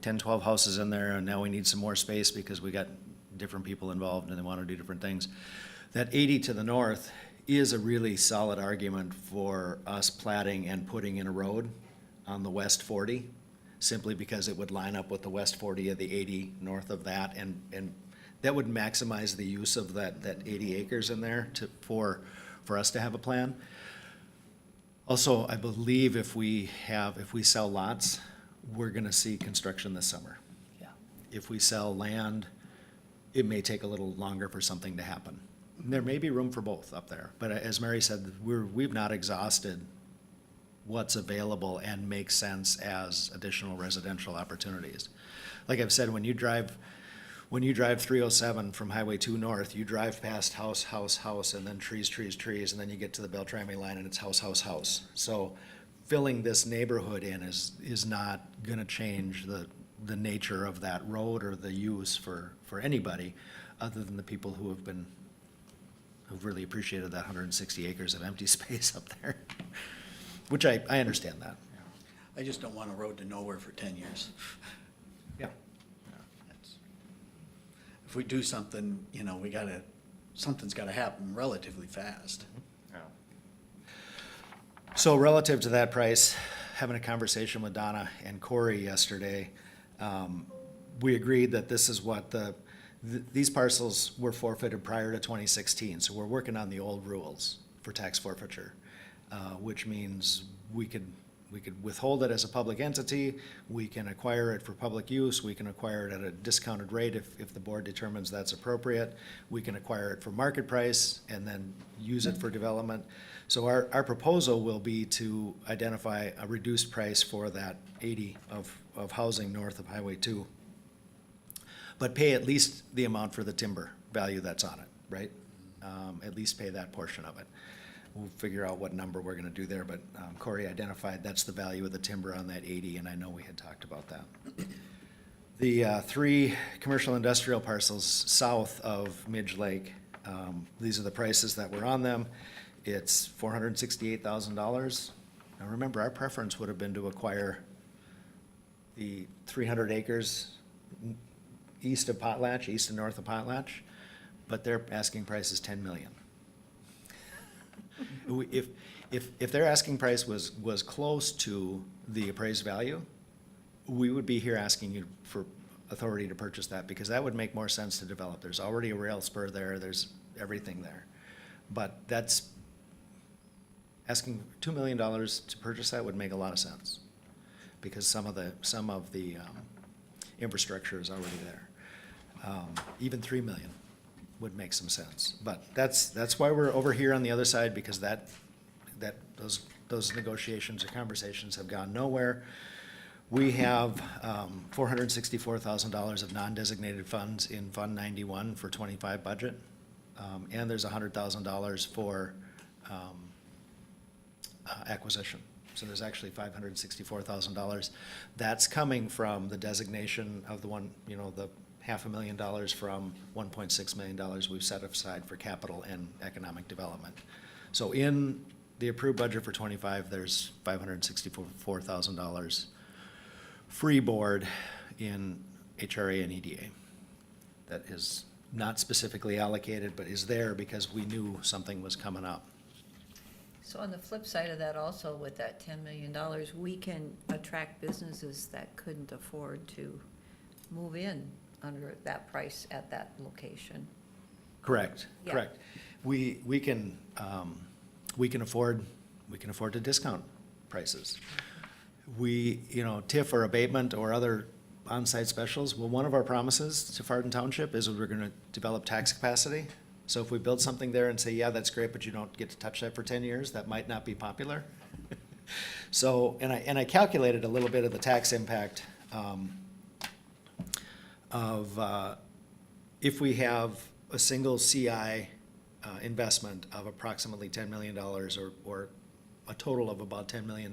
10, 12 houses in there, and now we need some more space because we got different people involved and they want to do different things, that 80 to the north is a really solid argument for us platting and putting in a road on the west 40, simply because it would line up with the west 40 of the 80 north of that, and that would maximize the use of that 80 acres in there for us to have a plan. Also, I believe if we sell lots, we're gonna see construction this summer. Yeah. If we sell land, it may take a little longer for something to happen. There may be room for both up there, but as Mary said, we've not exhausted what's available and makes sense as additional residential opportunities. Like I've said, when you drive 307 from Highway 2 north, you drive past house, house, house, and then trees, trees, trees, and then you get to the Beltrami line and it's house, house, house. So filling this neighborhood in is not gonna change the nature of that road or the use for anybody, other than the people who've really appreciated that 160 acres of empty space up there, which I understand that. I just don't want a road to nowhere for 10 years. Yeah. That's- If we do something, something's gotta happen relatively fast. Yeah. So relative to that price, having a conversation with Donna and Corey yesterday, we agreed that this is what these parcels were forfeited prior to 2016, so we're working on the old rules for tax forfeiture, which means we could withhold it as a public entity, we can acquire it for public use, we can acquire it at a discounted rate if the board determines that's appropriate, we can acquire it for market price and then use it for development. So our proposal will be to identify a reduced price for that 80 of housing north of Highway 2, but pay at least the amount for the timber value that's on it, right? At least pay that portion of it. We'll figure out what number we're gonna do there, but Corey identified that's the value of the timber on that 80, and I know we had talked about that. The 3 commercial industrial parcels south of Midge Lake, these are the prices that were on them. It's $468,000. Now remember, our preference would have been to acquire the 300 acres east of Potlatch, east and north of Potlatch, but their asking price is 10 million. If their asking price was close to the appraised value, we would be here asking you for authority to purchase that, because that would make more sense to develop. There's already a rail spur there, there's everything there. But that's, asking $2 million to purchase that would make a lot of sense, because some of the infrastructure is already there. Even 3 million would make some sense, but that's why we're over here on the other side, because those negotiations or conversations have gone nowhere. We have $464,000 of non-designated funds in Fund 91 for 25 budget, and there's $100,000 for acquisition. So there's actually $564,000. That's coming from the designation of the $500,000 from $1.6 million we've set aside for capital and economic development. So in the approved budget for 25, there's $564,000 free board in HRA and EDA. That is not specifically allocated, but is there because we knew something was coming up. So on the flip side of that also, with that $10 million, we can attract businesses that couldn't afford to move in under that price at that location. Correct, Yeah. correct. We can afford to discount prices. TIF or abatement or other on-site specials, well, one of our promises to Farden Township is we're gonna develop tax capacity. So if we build something there and say, yeah, that's great, but you don't get to touch that for 10 years, that might not be popular. So, and I calculated a little bit of the tax impact of if we have a single CI investment of approximately $10 million or a total of about $10 million,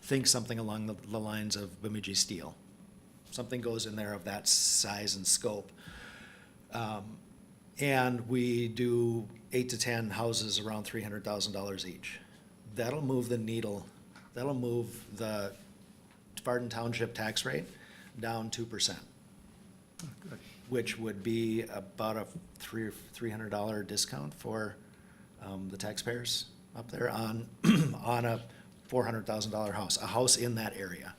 think something along the lines of Bemidji Steel. something goes in there of that size and scope. And we do 8 to 10 houses around $300,000 each. That'll move the needle, that'll move the Farden Township tax rate down 2%. Which would be about a $300 discount for the taxpayers up there on, on a $400,000 house, a house in that area.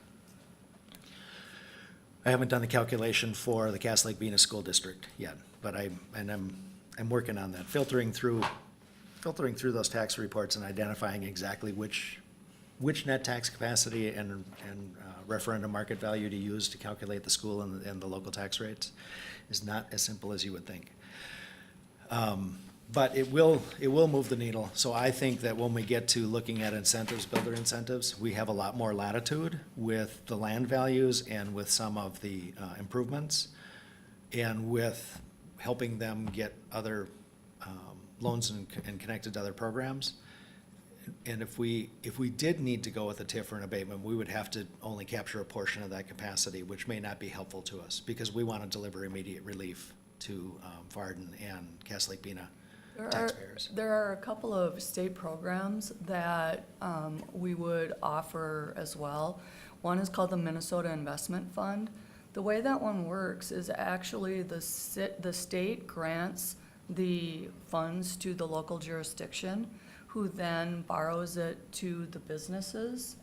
I haven't done the calculation for the Cass Lake Bena School District yet, but I'm working on that, filtering through those tax reports and identifying exactly which net tax capacity and referendum market value to use to calculate the school and the local tax rates is not as simple as you would think. But it will move the needle. So I think that when we get to looking at incentives, builder incentives, we have a lot more latitude with the land values and with some of the improvements, and with helping them get other loans and connected to other programs. And if we did need to go with a TIF or an abatement, we would have to only capture a portion of that capacity, which may not be helpful to us, because we want to deliver immediate relief to Farden and Cass Lake Bena taxpayers. There are a couple of state programs that we would offer as well. One is called the Minnesota Investment Fund. The way that one works is actually the state grants the funds to the local jurisdiction, who then borrows it to the businesses.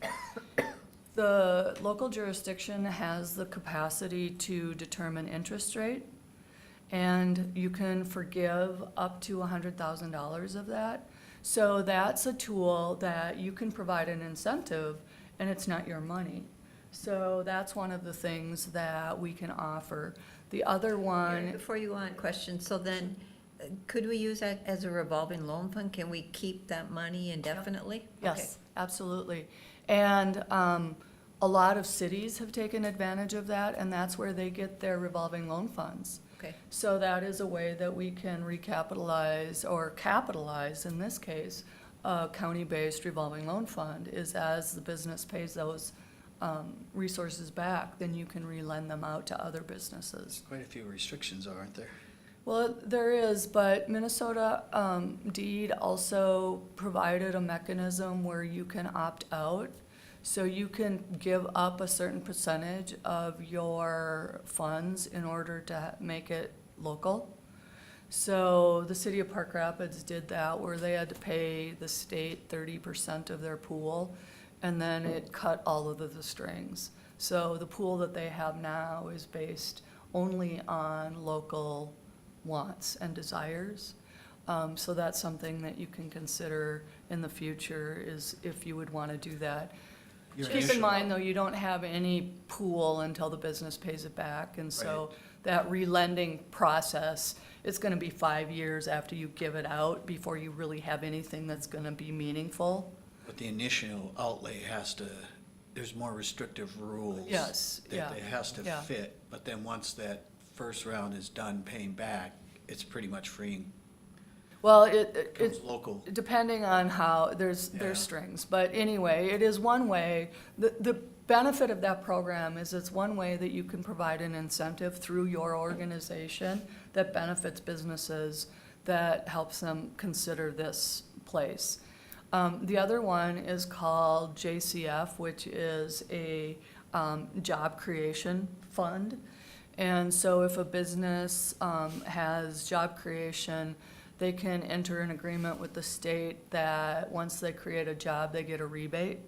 The local jurisdiction has the capacity to determine interest rate, and you can forgive up to $100,000 of that. So that's a tool that you can provide an incentive, and it's not your money. So that's one of the things that we can offer. The other one, Before you go on, question, so then, could we use that as a revolving loan fund? Can we keep that money indefinitely? yes, absolutely. And a lot of cities have taken advantage of that, and that's where they get their revolving loan funds. Okay, So that is a way that we can recapitalize, or capitalize, in this case, a county-based revolving loan fund, is as the business pays those resources back, then you can re-lend them out to other businesses. Quite a few restrictions, aren't there? Well, there is, but Minnesota DEED also provided a mechanism where you can opt out. So you can give up a certain percentage of your funds in order to make it local. So the city of Park Rapids did that, where they had to pay the state 30% of their pool, and then it cut all of the strings. So the pool that they have now is based only on local wants and desires. So that's something that you can consider in the future, is if you would want to do that. Your Keep in initial- mind, though, you don't have any pool until the business pays it back, and so Right. that relending process, it's gonna be 5 years after you give it out before you really have anything that's gonna be meaningful. But the initial outlay has to, there's more restrictive rules. Yes, yeah, That it has to yeah. fit, but then once that first round is done paying back, it's pretty much free. Well, It comes local. depending on how, there's Yeah. strings, but anyway, it is one way. The benefit of that program is it's one way that you can provide an incentive through your organization that benefits businesses, that helps them consider this place. The other one is called JCF, which is a job creation fund. And so if a business has job creation, they can enter an agreement with the state that once they create a job, they get a rebate.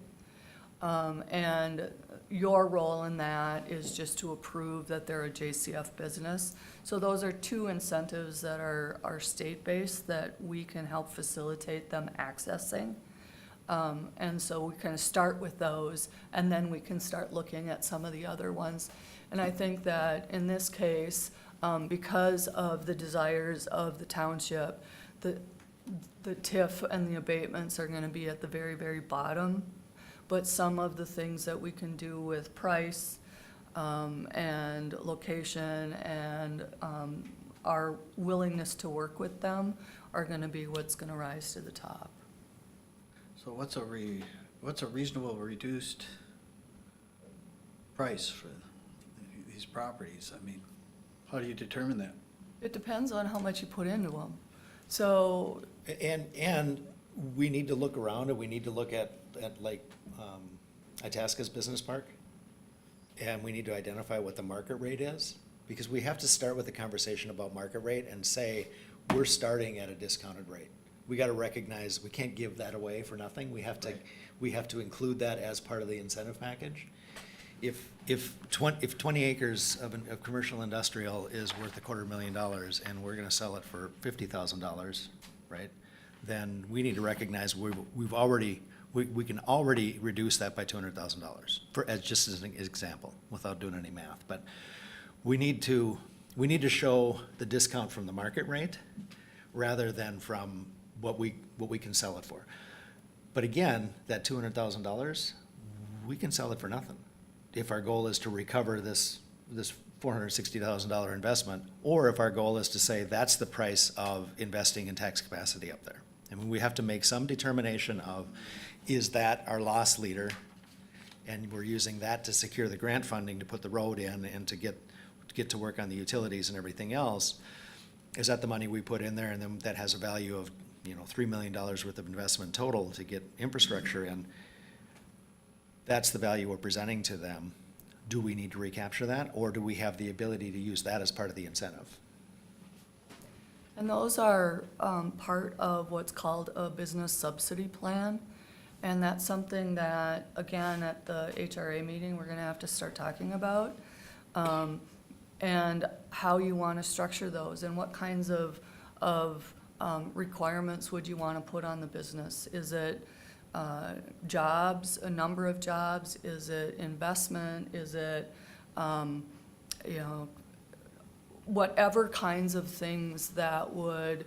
And your role in that is just to approve that they're a JCF business. So those are two incentives that are state-based that we can help facilitate them accessing. And so we kind of start with those, and then we can start looking at some of the other ones. And I think that in this case, because of the desires of the township, the TIF and the abatements are gonna be at the very, very bottom. But some of the things that we can do with price, and location, and our willingness to work with them are gonna be what's gonna rise to the top. So what's a reasonable reduced price for these these properties? I mean, how do you determine that? It depends on how much you put into them. So, And we need to look around, and we need to look at like, Itasca's Business Park. And we need to identify what the market rate is, because we have to start with a conversation about market rate and say, we're starting at a discounted rate. We gotta recognize, we can't give that away for nothing. We have to include that as part of the incentive package. If 20 acres of commercial industrial is worth $250,000 and we're gonna sell it for $50,000, right? Then we need to recognize we can already reduce that by $200,000 just as an example, without doing any math. But we need to show the discount from the market rate rather than from what we can sell it for. But again, that $200,000, we can sell it for nothing if our goal is to recover this $460,000 investment, or if our goal is to say that's the price of investing in tax capacity up there. I mean, we have to make some determination of, is that our loss leader? And we're using that to secure the grant funding to put the road in and to get to work on the utilities and everything else. Is that the money we put in there, and then that has a value of, $3 million worth of investment total to get infrastructure in? That's the value we're presenting to them. Do we need to recapture that, or do we have the ability to use that as part of the incentive? and those are part of what's called a business subsidy plan. And that's something that, again, at the HRA meeting, we're gonna have to start talking about. And how you wanna structure those, and what kinds of requirements would you wanna put on the business? Is it jobs, a number of jobs? Is it investment? Is it, whatever kinds of things that would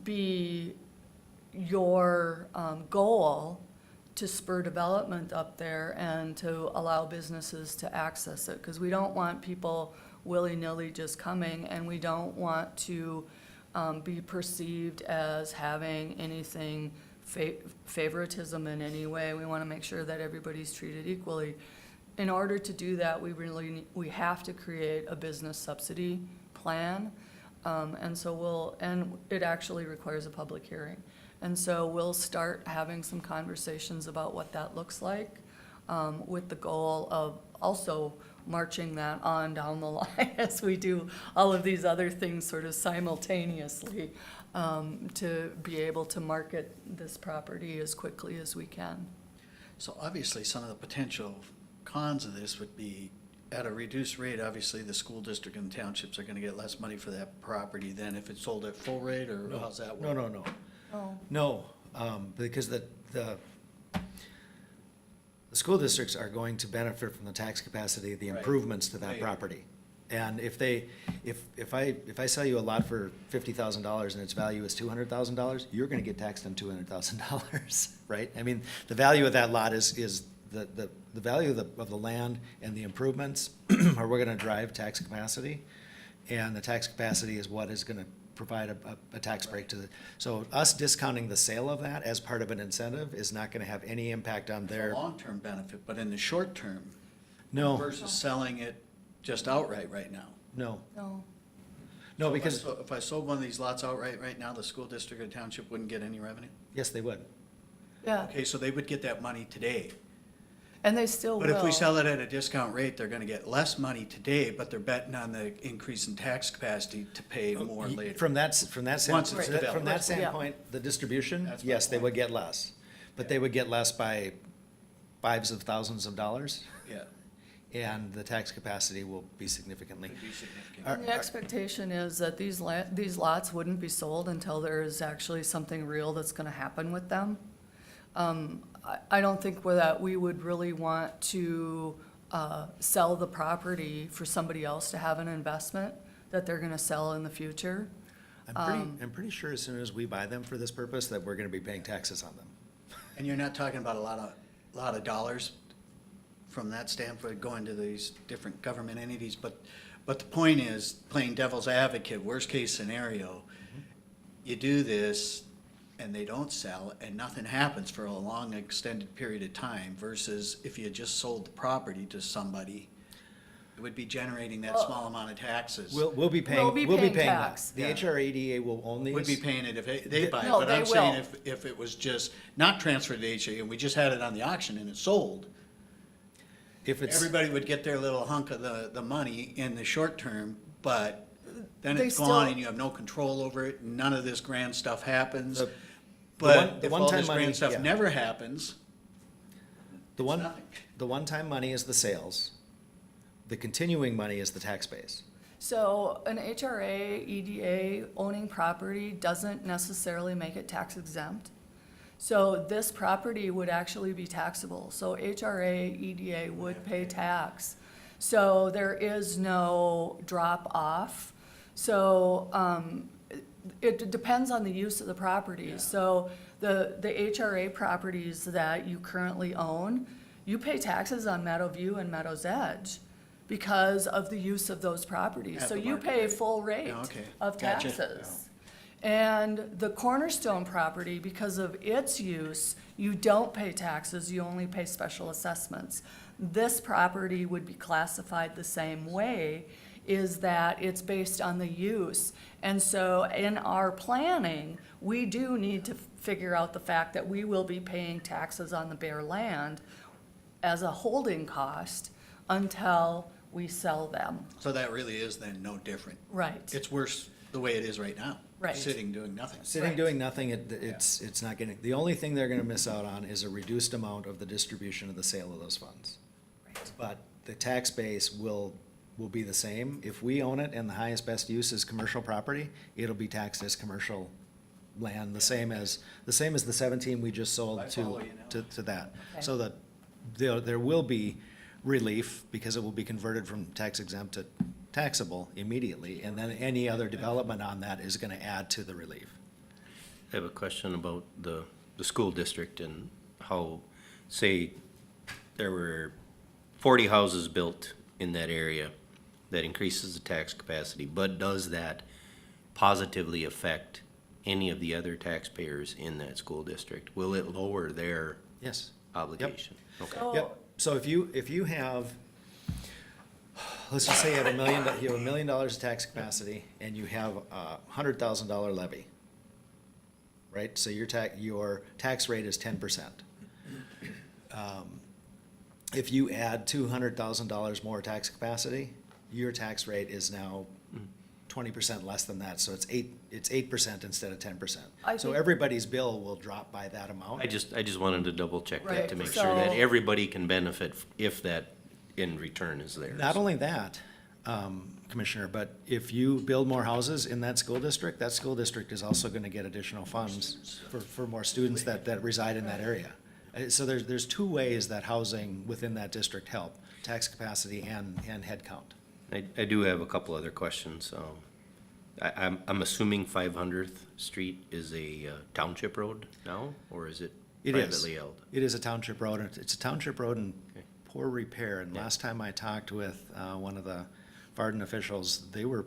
be your goal to spur development up there and to allow businesses to access it. Because we don't want people willy-nilly just coming, and we don't want to be perceived as having anything favoritism in any way. We want to make sure that everybody's treated equally. In order to do that, we have to create a business subsidy plan. And it actually requires a public hearing. And so we'll start having some conversations about what that looks like, with the goal of also marching that on down the line as we do all of these other things sort of simultaneously, to be able to market this property as quickly as we can. So obviously, some of the potential cons of this would be, at a reduced rate, obviously, the school district and townships are gonna get less money for that property than if it's sold at full rate, or how's that work? No. Oh, No, because the school districts are going to benefit from the tax capacity, the Right. improvements to that Right. property. And if I sell you a lot for $50,000 and its value is $200,000, you're gonna get taxed on $200,000, right? I mean, the value of that lot is the value of the land and the improvements are we're gonna drive tax capacity. And the tax capacity is what is gonna provide a tax break to so us discounting the sale of that as part of an incentive is not gonna have any impact on It's a their, long-term benefit, but in the short term, no, versus selling it just outright right now. no, no. no, because, If I sold one of these lots outright right now, the school district or township wouldn't get any revenue? yes, they would. Yeah, Okay, so they would get that money today. and they still will. But if we sell it at a discount rate, they're gonna get less money today, but they're betting on the increase in tax capacity to pay more later. From that Once it's from developed. that standpoint, the distribution, That's my yes, they point. would get less. But they would get less by fives of thousands of dollars, Yeah, and the tax capacity will be significantly. could be significant. Are- And the expectation is that these lots wouldn't be sold until there is actually something real that's gonna happen with them. I don't think that we would really want to sell the property for somebody else to have an investment that they're gonna sell in the future. I'm pretty sure as soon as we buy them for this purpose, that we're gonna be paying taxes on them. And you're not talking about a lot of dollars from that standpoint going to these different government entities, but the point is, playing devil's advocate, worst case scenario, you do this and they don't sell and nothing happens for a long extended period of time, versus if you just sold the property to somebody, It would be generating that small amount of taxes. We'll be paying, We'll be paying tax. The Yeah. HRA-EDA will own these. Would be paying it if they buy it, No, but they I'm saying will. if it was just not transferred to HA and we just had it on the auction and it sold, If it's, everybody would get their little hunk of the money in the short term, but then They it's gone still- and you have no control over it, and none of this grand stuff happens. The- But the if all one-time this money- grand stuff yeah. never happens, the it's one, nothing. the one-time money is the sales. The continuing money is the tax base. So an HRA-EDA owning property doesn't necessarily make it tax exempt. So this property would actually be taxable. So HRA-EDA would pay tax. So there is no drop off. So, it depends on the use of the property. So the HRA properties that you currently own, you pay taxes on Meadowview and Meadows Edge because of the use of those properties. At So the you market pay rate. full rate Yeah, okay. of Gotcha. taxes. And the Cornerstone property, because of its use, you don't pay taxes, you only pay special assessments. This property would be classified the same way, is that it's based on the use. And so in our planning, we do need to figure out the fact that we will be paying taxes on the bare land as a holding cost until we sell them. So that really is then no different. Right. It's worse the way it is right now. Right. Sitting doing nothing. Sitting Right. doing nothing, it's not getting, the only thing they're gonna miss out on is a reduced amount of the distribution of the sale of those funds. Right. But the tax base will be the same. If we own it and the highest best use is commercial property, it'll be taxed as commercial land, the same as the 17 we just sold I follow to, you now. to that. Okay. So that there will be relief because it will be converted from tax exempt to taxable immediately. And then any other development on that is gonna add to the relief. I have a question about the school district and how, say, there were 40 houses built in that area that increases the tax capacity, but does that positively affect any of the other taxpayers in that school district? Will it lower their Yes. obligation? Okay. So- Yep, so if you have, let's just say you have $1 million of tax capacity and you have a $100,000 levy, right? So your tax rate is 10%. If you add $200,000 more tax capacity, your tax rate is now 20% less than that, so it's 8% instead of 10%. I So think- everybody's bill will drop by that amount. I just wanted to double check that to Right, make sure that so- everybody can benefit if that in return is theirs. Not only that, Commissioner, but if you build more houses in that school district is also gonna get additional funds for more students that reside in that area. So there's two ways that housing within that district help, tax capacity and head count. I do have a couple other questions. I'm assuming 500th Street is a township road now, or is it It is. privately held? It is a township road, and it's a township road in Okay. poor repair, and Yeah. last time I talked with one of the Farden officials, they were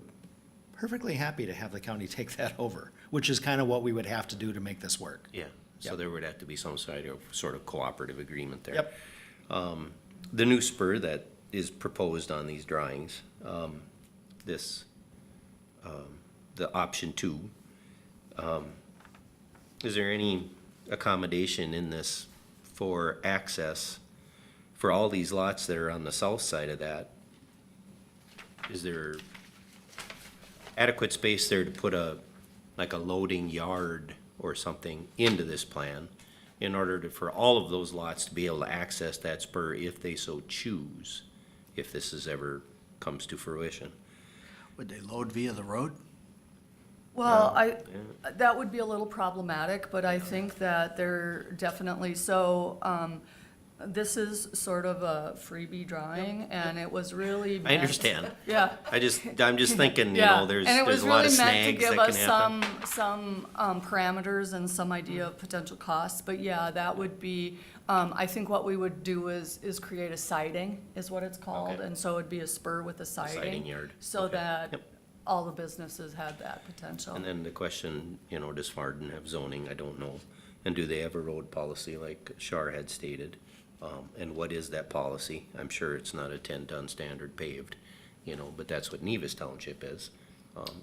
perfectly happy to have the county take that over, which is kind of what we would have to do to make this work. Yeah, so Yep. there would have to be some sort of cooperative agreement there. Yep. The new spur that is proposed on these drawings, this, the option 2, is there any accommodation in this for access for all these lots that are on the south side of that? Is there adequate space there to put like a loading yard or something into this plan in order for all of those lots to be able to access that spur if they so choose, if this is ever comes to fruition? Would they load via the road? Well, that would be a little problematic, but I think that they're definitely, this is sort of a freebie drawing, and it was really I meant- understand. Yeah. I'm just thinking, Yeah, there's and it was a lot of really meant to snags that give can us happen. some parameters and some idea of potential costs, but yeah, that would be, I think what we would do is create a siding, is what it's called, Okay. and so it'd be a spur with a siding. siding yard. So Okay. that Yep. all the businesses had that potential. And then the question, does Farden have zoning? I don't know. And do they have a road policy like Shar had stated? And what is that policy? I'm sure it's not a 10-ton standard paved, you know, but that's what Nevis Township is.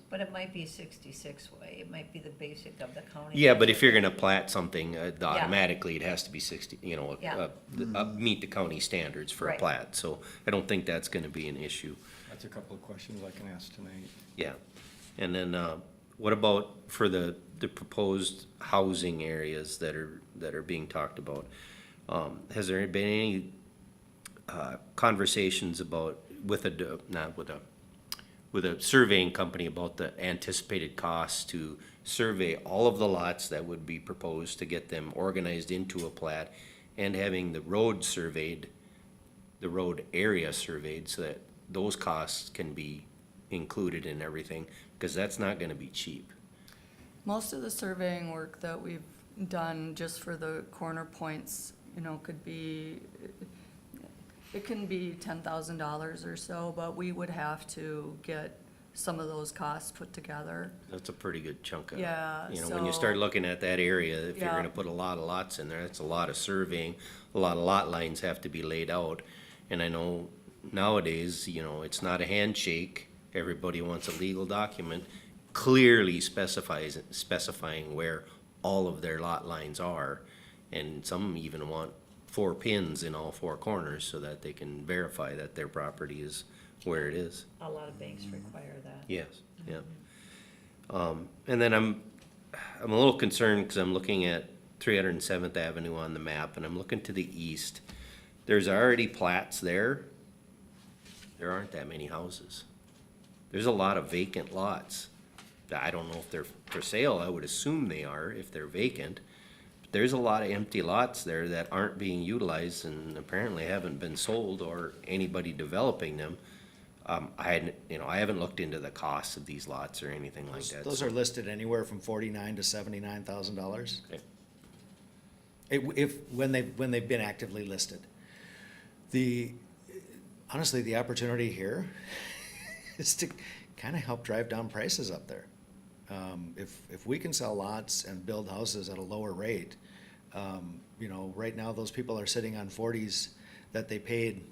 But it might be 66 way, it might be the basic of the county. Yeah, but if you're gonna plat something, automatically it has to be 60, you know, Yeah. meet the county standards for a Right. plat. So I don't think that's gonna be an issue. That's a couple of questions I can ask tonight. Yeah. And then, what about for the proposed housing areas that are being talked about? Has there been any, conversations about, with a surveying company about the anticipated costs to survey all of the lots that would be proposed to get them organized into a plat, and having the road surveyed, the road area surveyed, so that those costs can be included in everything, because that's not gonna be cheap. Most of the surveying work that we've done just for the corner points, you know, could be, it can be $10,000 or so, but we would have to get some of those costs put together. That's a pretty good chunk of, Yeah, you know, when you so- start looking at that area, if you're Yeah. gonna put a lot of lots in there, that's a lot of surveying. A lot of lot lines have to be laid out. And I know nowadays, you know, it's not a handshake. Everybody wants a legal document clearly specifying where all of their lot lines are. And some even want 4 pins in all 4 corners so that they can verify that their property is where it is. A lot of banks require that. Yes, yeah. And then I'm a little concerned because I'm looking at 307th Avenue on the map, and I'm looking to the east. There's already plats there. There aren't that many houses. There's a lot of vacant lots. I don't know if they're for sale. I would assume they are if they're vacant. But there's a lot of empty lots there that aren't being utilized and apparently haven't been sold or anybody developing them. I haven't looked into the costs of these lots or anything like that. Those so- are listed anywhere from $49,000 to $79,000. Okay. When they've been actively listed. Honestly, the opportunity here is to kind of help drive down prices up there. If we can sell lots and build houses at a lower rate, you know, right now, those people are sitting on 40s that they paid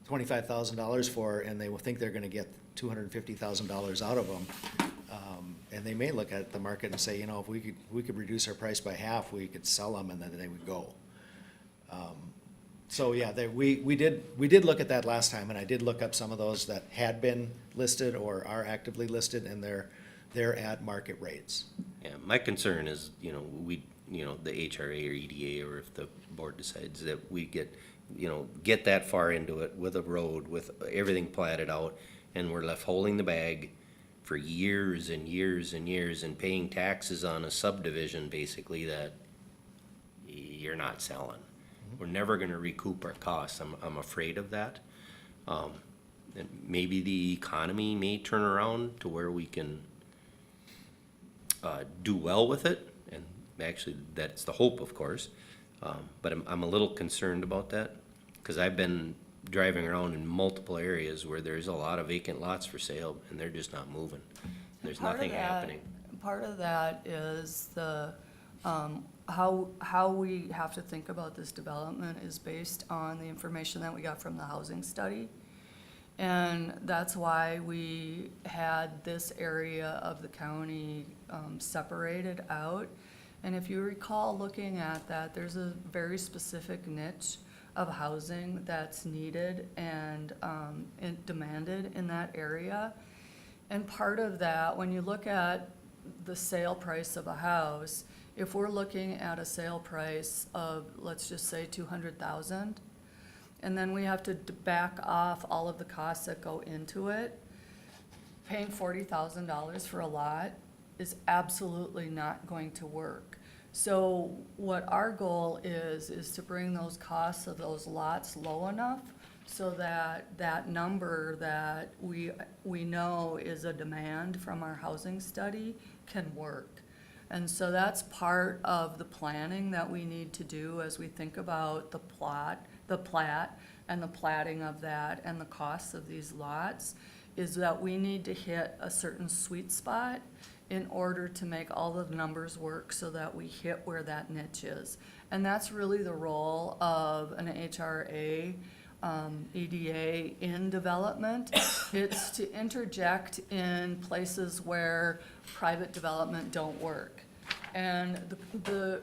$25,000 for, and they will think they're gonna get $250,000 out of them. And they may look at the market and say, you know, if we could reduce our price by half, we could sell them, and then they would go. So, yeah, we did look at that last time, and I did look up some of those that had been listed or are actively listed, and they're at market rates. Yeah, my concern is, you know, the HRA or EDA, or if the board decides that we get that far into it with a road, with everything platted out, and we're left holding the bag for years and years and years and paying taxes on a subdivision, basically, that you're not selling. We're never gonna recoup our costs. I'm afraid of that. And maybe the economy may turn around to where we can do well with it, and actually, that's the hope, of course. But I'm a little concerned about that, because I've been driving around in multiple areas where there's a lot of vacant lots for sale, and they're just not moving. There's Part of nothing that- happening. Part of that is how we have to think about this development is based on the information that we got from the housing study. And that's why we had this area of the county separated out. And if you recall looking at that, there's a very specific niche of housing that's needed and demanded in that area. And part of that, when you look at the sale price of a house, if we're looking at a sale price of, let's just say, 200,000, and then we have to back off all of the costs that go into it, paying $40,000 for a lot is absolutely not going to work. So what our goal is to bring those costs of those lots low enough so that that number that we know is a demand from our housing study can work. And so that's part of the planning that we need to do as we think about the plat and the platting of that and the costs of these lots, is that we need to hit a certain sweet spot in order to make all the numbers work so that we hit where that niche is. And that's really the role of an HRA, EDA in development. It's to interject in places where private development don't work. And the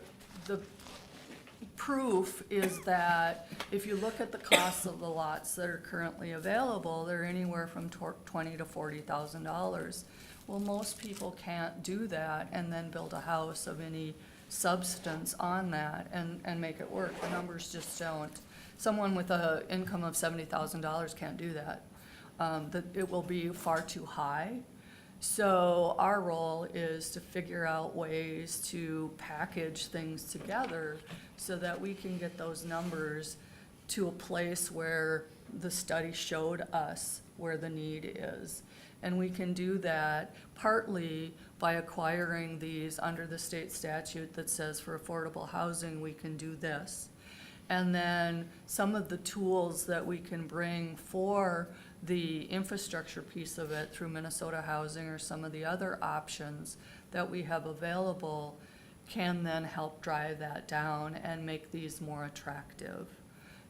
proof is that if you look at the costs of the lots that are currently available, they're anywhere from $20,000 to $40,000. Well, most people can't do that and then build a house of any substance on that and make it work. The numbers just don't. Someone with an income of $70,000 can't do that. That it will be far too high. So our role is to figure out ways to package things together so that we can get those numbers to a place where the study showed us where the need is. And we can do that partly by acquiring these under the state statute that says for affordable housing, we can do this. And then some of the tools that we can bring for the infrastructure piece of it through Minnesota Housing or some of the other options that we have available can then help drive that down and make these more attractive.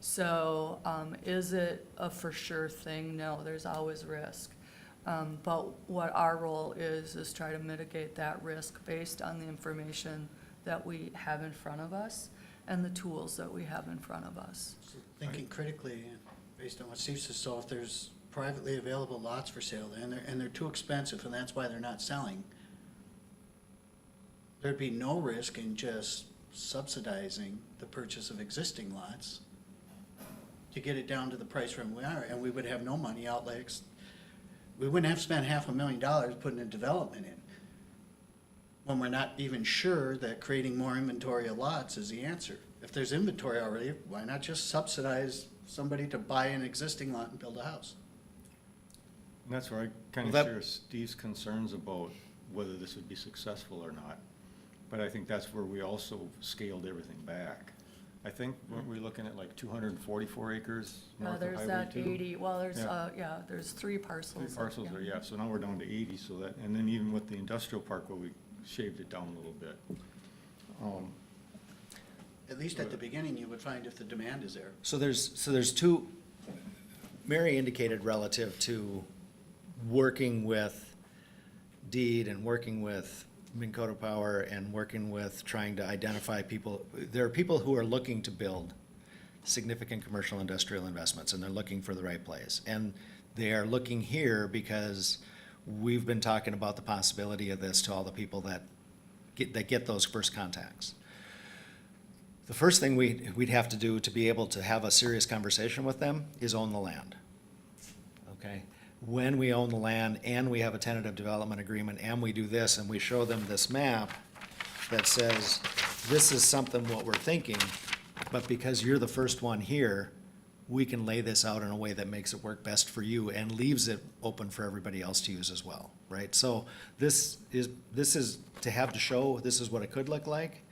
So is it a for sure thing? No, there's always risk. But what our role is try to mitigate that risk based on the information that we have in front of us and the tools that we have in front of us. So thinking critically, based on what Steve says, so if there's privately available lots for sale and they're too expensive and that's why they're not selling, there'd be no risk in just subsidizing the purchase of existing lots to get it down to the price from where we are, and we would have no money outlays. We wouldn't have spent $500,000 putting a development in when we're not even sure that creating more inventory of lots is the answer. If there's inventory already, why not just subsidize somebody to buy an existing lot and build a house? And that's where I kind Well, of that- share Steve's concerns about whether this would be successful or not. But I think that's where we also scaled everything back. I think, weren't we looking at like 244 acres north of There's Highway that 2? 80, well, there's, Yeah. there's three parcels. Three parcels there, yeah, so now we're down to 80, so that, and then even with the industrial park where we shaved it down a little bit. At least at the beginning, you would find if the demand is there. So there's two, Mary indicated relative to working with DEED and working with Minn Kota Power and working with trying to identify people. There are people who are looking to build significant commercial industrial investments and they're looking for the right place. And they are looking here because we've been talking about the possibility of this to all the people that get those first contacts. The first thing we'd have to do to be able to have a serious conversation with them is own the land. Okay? When we own the land and we have a tentative development agreement and we do this and we show them this map that says, this is something what we're thinking, but because you're the first one here, we can lay this out in a way that makes it work best for you and leaves it open for everybody else to use as well, right? So this is to have to show this is what it could look like.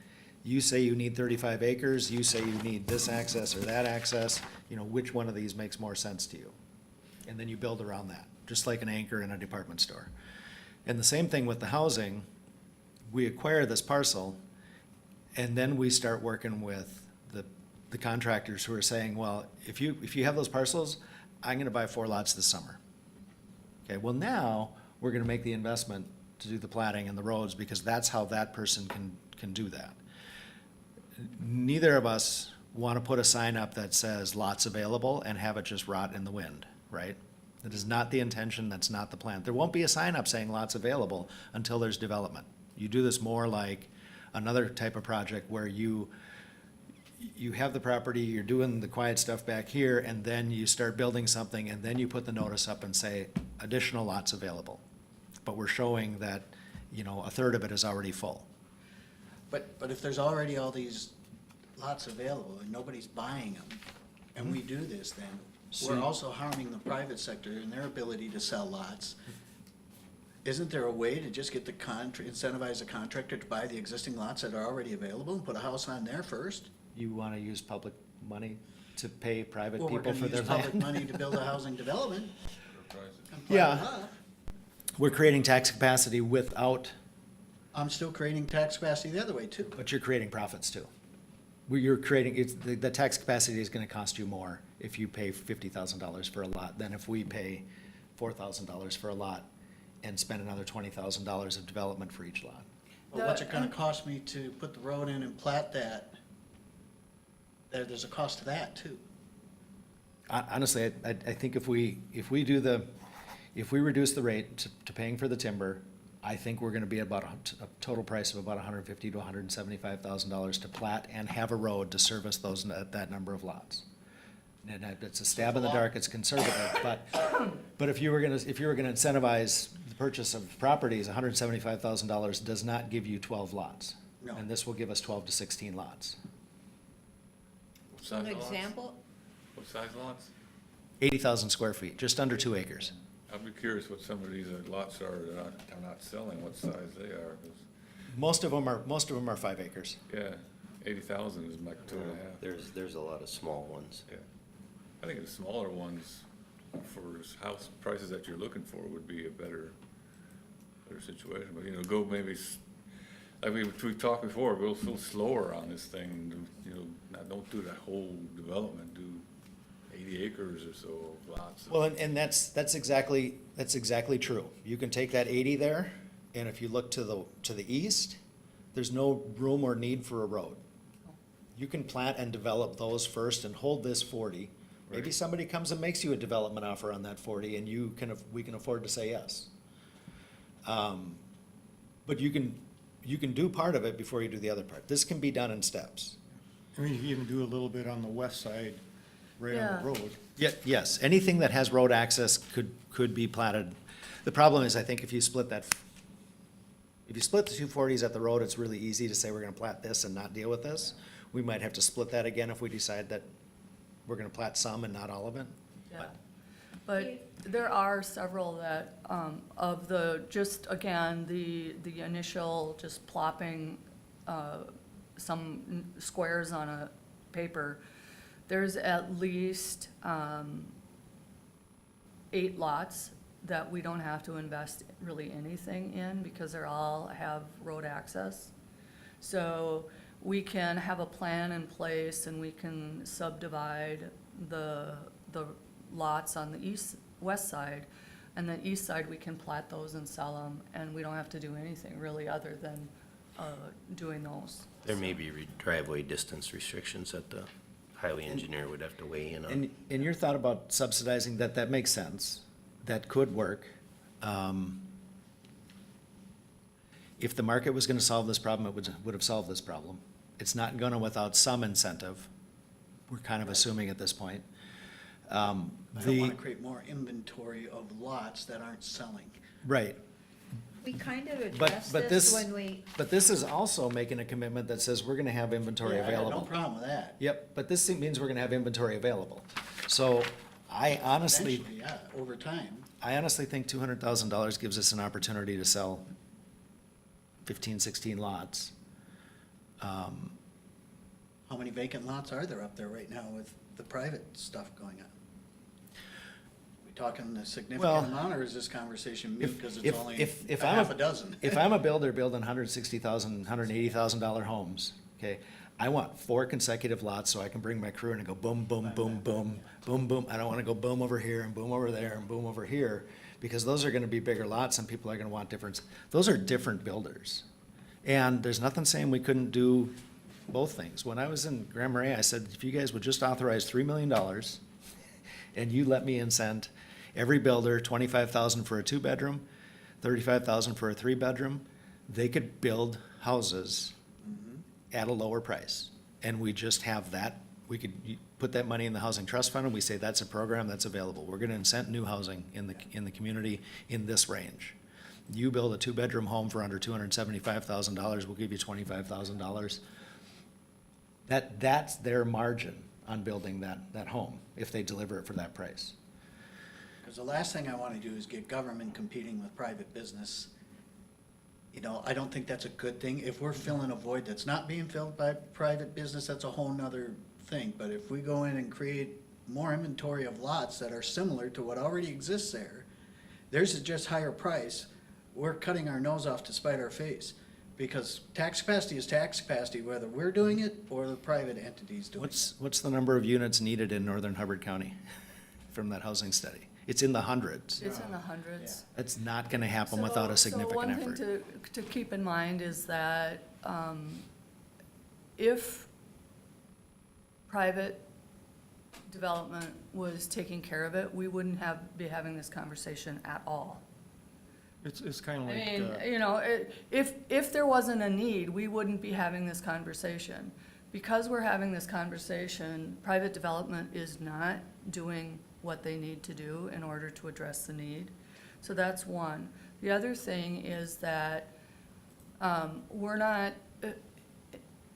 You say you need 35 acres, you say you need this access or that access, which one of these makes more sense to you? And then you build around that, just like an anchor in a department store. And the same thing with the housing, we acquire this parcel, and then we start working with the contractors who are saying, well, if you have those parcels, I'm gonna buy 4 lots this summer. Okay, well now, we're gonna make the investment to do the platting and the roads, because that's how that person can do that. Neither of us wanna put a sign up that says lots available and have it just rot in the wind, right? That is not the intention, that's not the plan. There won't be a sign up saying lots available until there's development. You do this more like another type of project where you have the property, you're doing the quiet stuff back here, and then you start building something, and then you put the notice up and say, additional lots available. But we're showing that, a third of it is already full. But if there's already all these lots available and nobody's buying them, and we do this, then we're also harming the private sector and their ability to sell lots. Isn't there a way to just get incentivize the contractor to buy the existing lots that are already available and put a house on there first? You wanna use public money to pay private Well, we're people gonna for use their public land? money to build a housing development. and put it Yeah. up. We're creating tax capacity without I'm still creating tax capacity the other way too. But you're creating profits too. You're creating, the tax capacity is gonna cost you more if you pay $50,000 for a lot than if we pay $4,000 for a lot and spend another $20,000 of development for each lot. But what's it gonna cost me to put the road in and plat that? There's a cost to that too. Honestly, I think if we reduce the rate to paying for the timber, I think we're gonna be about a total price of about $150,000 to $175,000 to plat and have a road to service that number of lots. And it's a stab in the dark, it's conservative, but if you were gonna incentivize the purchase of properties, $175,000 does not give you 12 lots. No. And this will give us 12 to 16 lots. What size An lots? example, What size lots? 80,000 square feet, just under 2 acres. I'd be curious what some of these lots are that are not selling, what size they are, 'cause, Most of them are 5 acres. yeah, 80,000 is like 2.5. There's a lot of small ones. Yeah, I think the smaller ones for house prices that you're looking for would be a better situation, but, you know, go maybe, like we've talked before, go a little slower on this thing, you know, don't do that whole development, do 80 acres or so of lots. Well, and that's exactly true. You can take that 80 there, and if you look to the east, there's no room or need for a road. You can plant and develop those first and hold this 40. Maybe Right. somebody comes and makes you a development offer on that 40, and we can afford to say yes. But you can do part of it before you do the other part. This can be done in steps. I mean, you can even do a little bit on the west side, right on the road. Yes, anything that has road access could be platted. The problem is, I think if you split the 240s at the road, it's really easy to say we're gonna plat this and not deal with this. We might have to split that again if we decide that we're gonna plat some and not all of it. Yeah, but there are several that, of the, just again, the initial just plopping, some squares on a paper, there's at least, 8 lots that we don't have to invest really anything in because they're all have road access. So we can have a plan in place and we can subdivide the lots on the west side. And the east side, we can plat those and sell them, and we don't have to do anything really other than, doing those. There may be driveway distance restrictions that the highway engineer would have to weigh in on. And your thought about subsidizing, that makes sense. That could work. If the market was gonna solve this problem, it would have solved this problem. It's not gonna without some incentive. We're kind of assuming at this point. I don't wanna create more inventory of lots that aren't selling. Right, we kind of but addressed this, this when we, but this is also making a commitment that says we're gonna have inventory Yeah, I got available. no problem with that. Yep, but this means we're gonna have inventory available. So I honestly Eventually, yeah, over time. think $200,000 gives us an opportunity to sell 15, 16 lots. How many vacant lots are there up there right now with the private stuff going on? We talking a significant Well, amount, or is this conversation moot because it's If- only if a I'm half a dozen? If I'm a builder building $160,000, $180,000 homes, okay, I want 4 consecutive lots so I can bring my crew in and go boom, boom, boom, boom, boom, boom. I don't wanna go boom over here and boom over there and boom over here, because those are gonna be bigger lots and people are gonna want different, those are different builders. And there's nothing saying we couldn't do both things. When I was in Grand Marais, I said, if you guys would just authorize $3 million and you let me incent every builder 25,000 for a 2-bedroom, 35,000 for a 3-bedroom, they could build houses at a lower price. And we just have that, we could put that money in the housing trust fund and we say that's a program that's available. We're gonna incent new housing in the community in this range. You build a 2-bedroom home for under $275,000, we'll give you $25,000. That's their margin on building that home, if they deliver it for that price. Because the last thing I want to do is get government competing with private business. You know, I don't think that's a good thing. If we're filling a void that's not being filled by private business, that's a whole nother thing. But if we go in and create more inventory of lots that are similar to what already exists there, theirs is just higher price, we're cutting our nose off to spite our face. Because tax capacity is tax capacity, whether we're doing it or the private entity's doing it. What's the number of units needed in northern Hubbard County from that housing study? It's in the hundreds. It's in the hundreds. It's not gonna happen without a significant effort. So one thing to keep in mind is that, if private development was taking care of it, we wouldn't be having this conversation at all. It's kind of I like, mean, you know, if there wasn't a need, we wouldn't be having this conversation. Because we're having this conversation, private development is not doing what they need to do in order to address the need. So that's one. The other thing is that, we're not,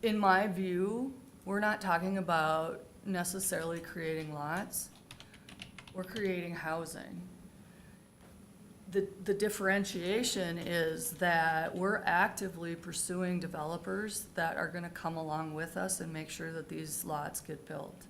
in my view, we're not talking about necessarily creating lots. We're creating housing. The differentiation is that we're actively pursuing developers that are gonna come along with us and make sure that these lots get built.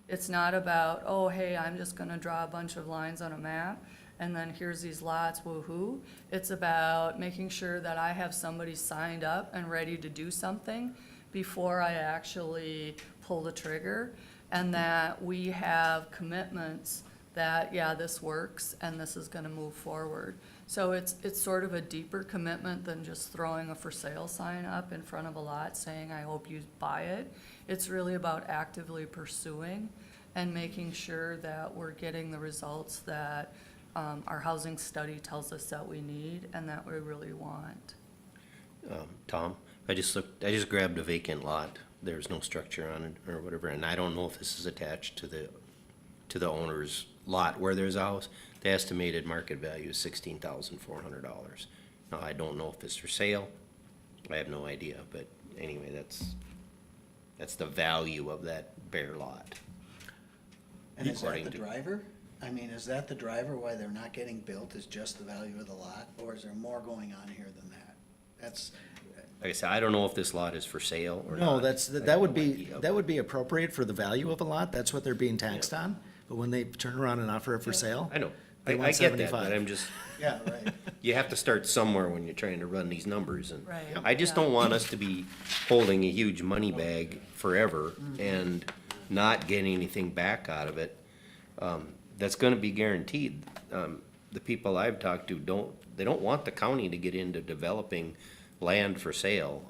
It's not about, oh, hey, I'm just gonna draw a bunch of lines on a map, and then here's these lots, woo-hoo. It's about making sure that I have somebody signed up and ready to do something before I actually pull the trigger, and that we have commitments that, yeah, this works and this is gonna move forward. So it's sort of a deeper commitment than just throwing a for sale sign up in front of a lot saying, I hope you buy it. It's really about actively pursuing and making sure that we're getting the results that, our housing study tells us that we need and that we really want. Tom, I just grabbed a vacant lot. There's no structure on it or whatever, and I don't know if this is attached to the owner's lot where there's a house. The estimated market value is $16,400. Now, I don't know if it's for sale. I have no idea, but anyway, that's the value of that bare lot. And is that According the to- driver? I mean, is that the driver why they're not getting built, is just the value of the lot? Or is there more going on here than that? That's, Like I said, I don't know if this lot is for sale or not. No, I that have would no be, idea. that would be appropriate for the value of a lot, that's what they're being taxed on. But when they turn around and offer it for sale, I know. They I want get that, 75. but I'm just, yeah, right. you have to start somewhere when you're trying to run these numbers, and Right. I just Yeah. don't want us to be holding a huge money bag forever and not getting anything back out of it. That's gonna be guaranteed. The people I've talked to they don't want the county to get into developing land for sale.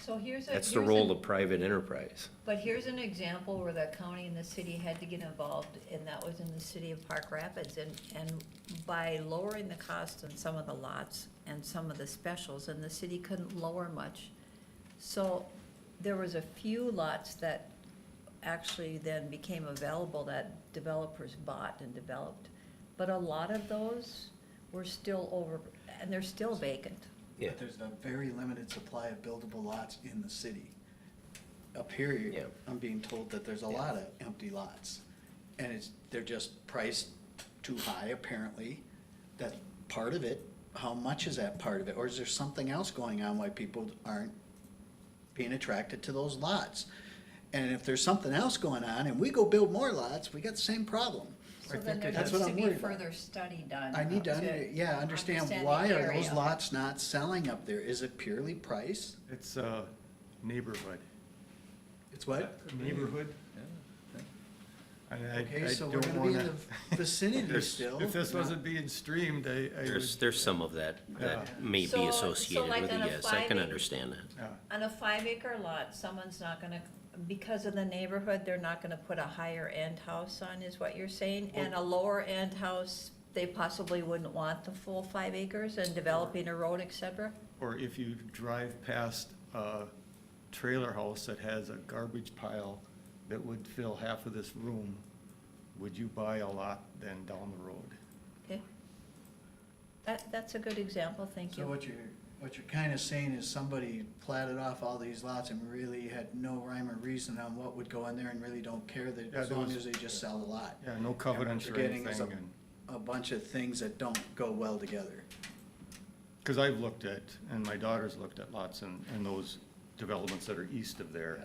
So here's That's the role of private enterprise. But here's an example where the county and the city had to get involved, and that was in the city of Park Rapids, and by lowering the cost on some of the lots and some of the specials, and the city couldn't lower much. So there was a few lots that actually then became available that developers bought and developed. But a lot of those were still over, and they're still vacant. Yeah. But there's a very limited supply of buildable lots in the city. Up here, Yeah. I'm being told that there's a lot of empty lots. And they're just priced too high apparently. That's part of it. How much is that part of it? Or is there something else going on why people aren't being attracted to those lots? And if there's something else going on and we go build more lots, we got the same problem. So then there That's needs what to I'm be worried about. further study done. I need to, understand understand why the are those area. lots not selling up there? Is it purely price? it's neighborhood. It's what? Neighborhood. And I Okay, so we're don't gonna be in wanna, the vicinity if still. this wasn't being streamed, I would, There's some of that may So- be so associated like with on it, a yes, I can 5 understand that. yeah. On a 5 acre lot, someone's not gonna, because of the neighborhood, they're not gonna put a higher end house on, is what you're saying? And a lower end house, they possibly wouldn't want the full 5 acres and developing a road, et cetera? Or if you drive past a trailer house that has a garbage pile that would fill half of this room, would you buy a lot then down the road? Okay. That's a good example, thank So you. what you're kinda saying is somebody platted off all these lots and really had no rhyme or reason on what would go in there and really don't care that Yeah, as there long was- as they just sell the lot. Yeah, no covenants or you're getting is anything, and, A bunch of things that don't go well together. cause I've looked at, and my daughter's looked at lots in those developments that are east of there.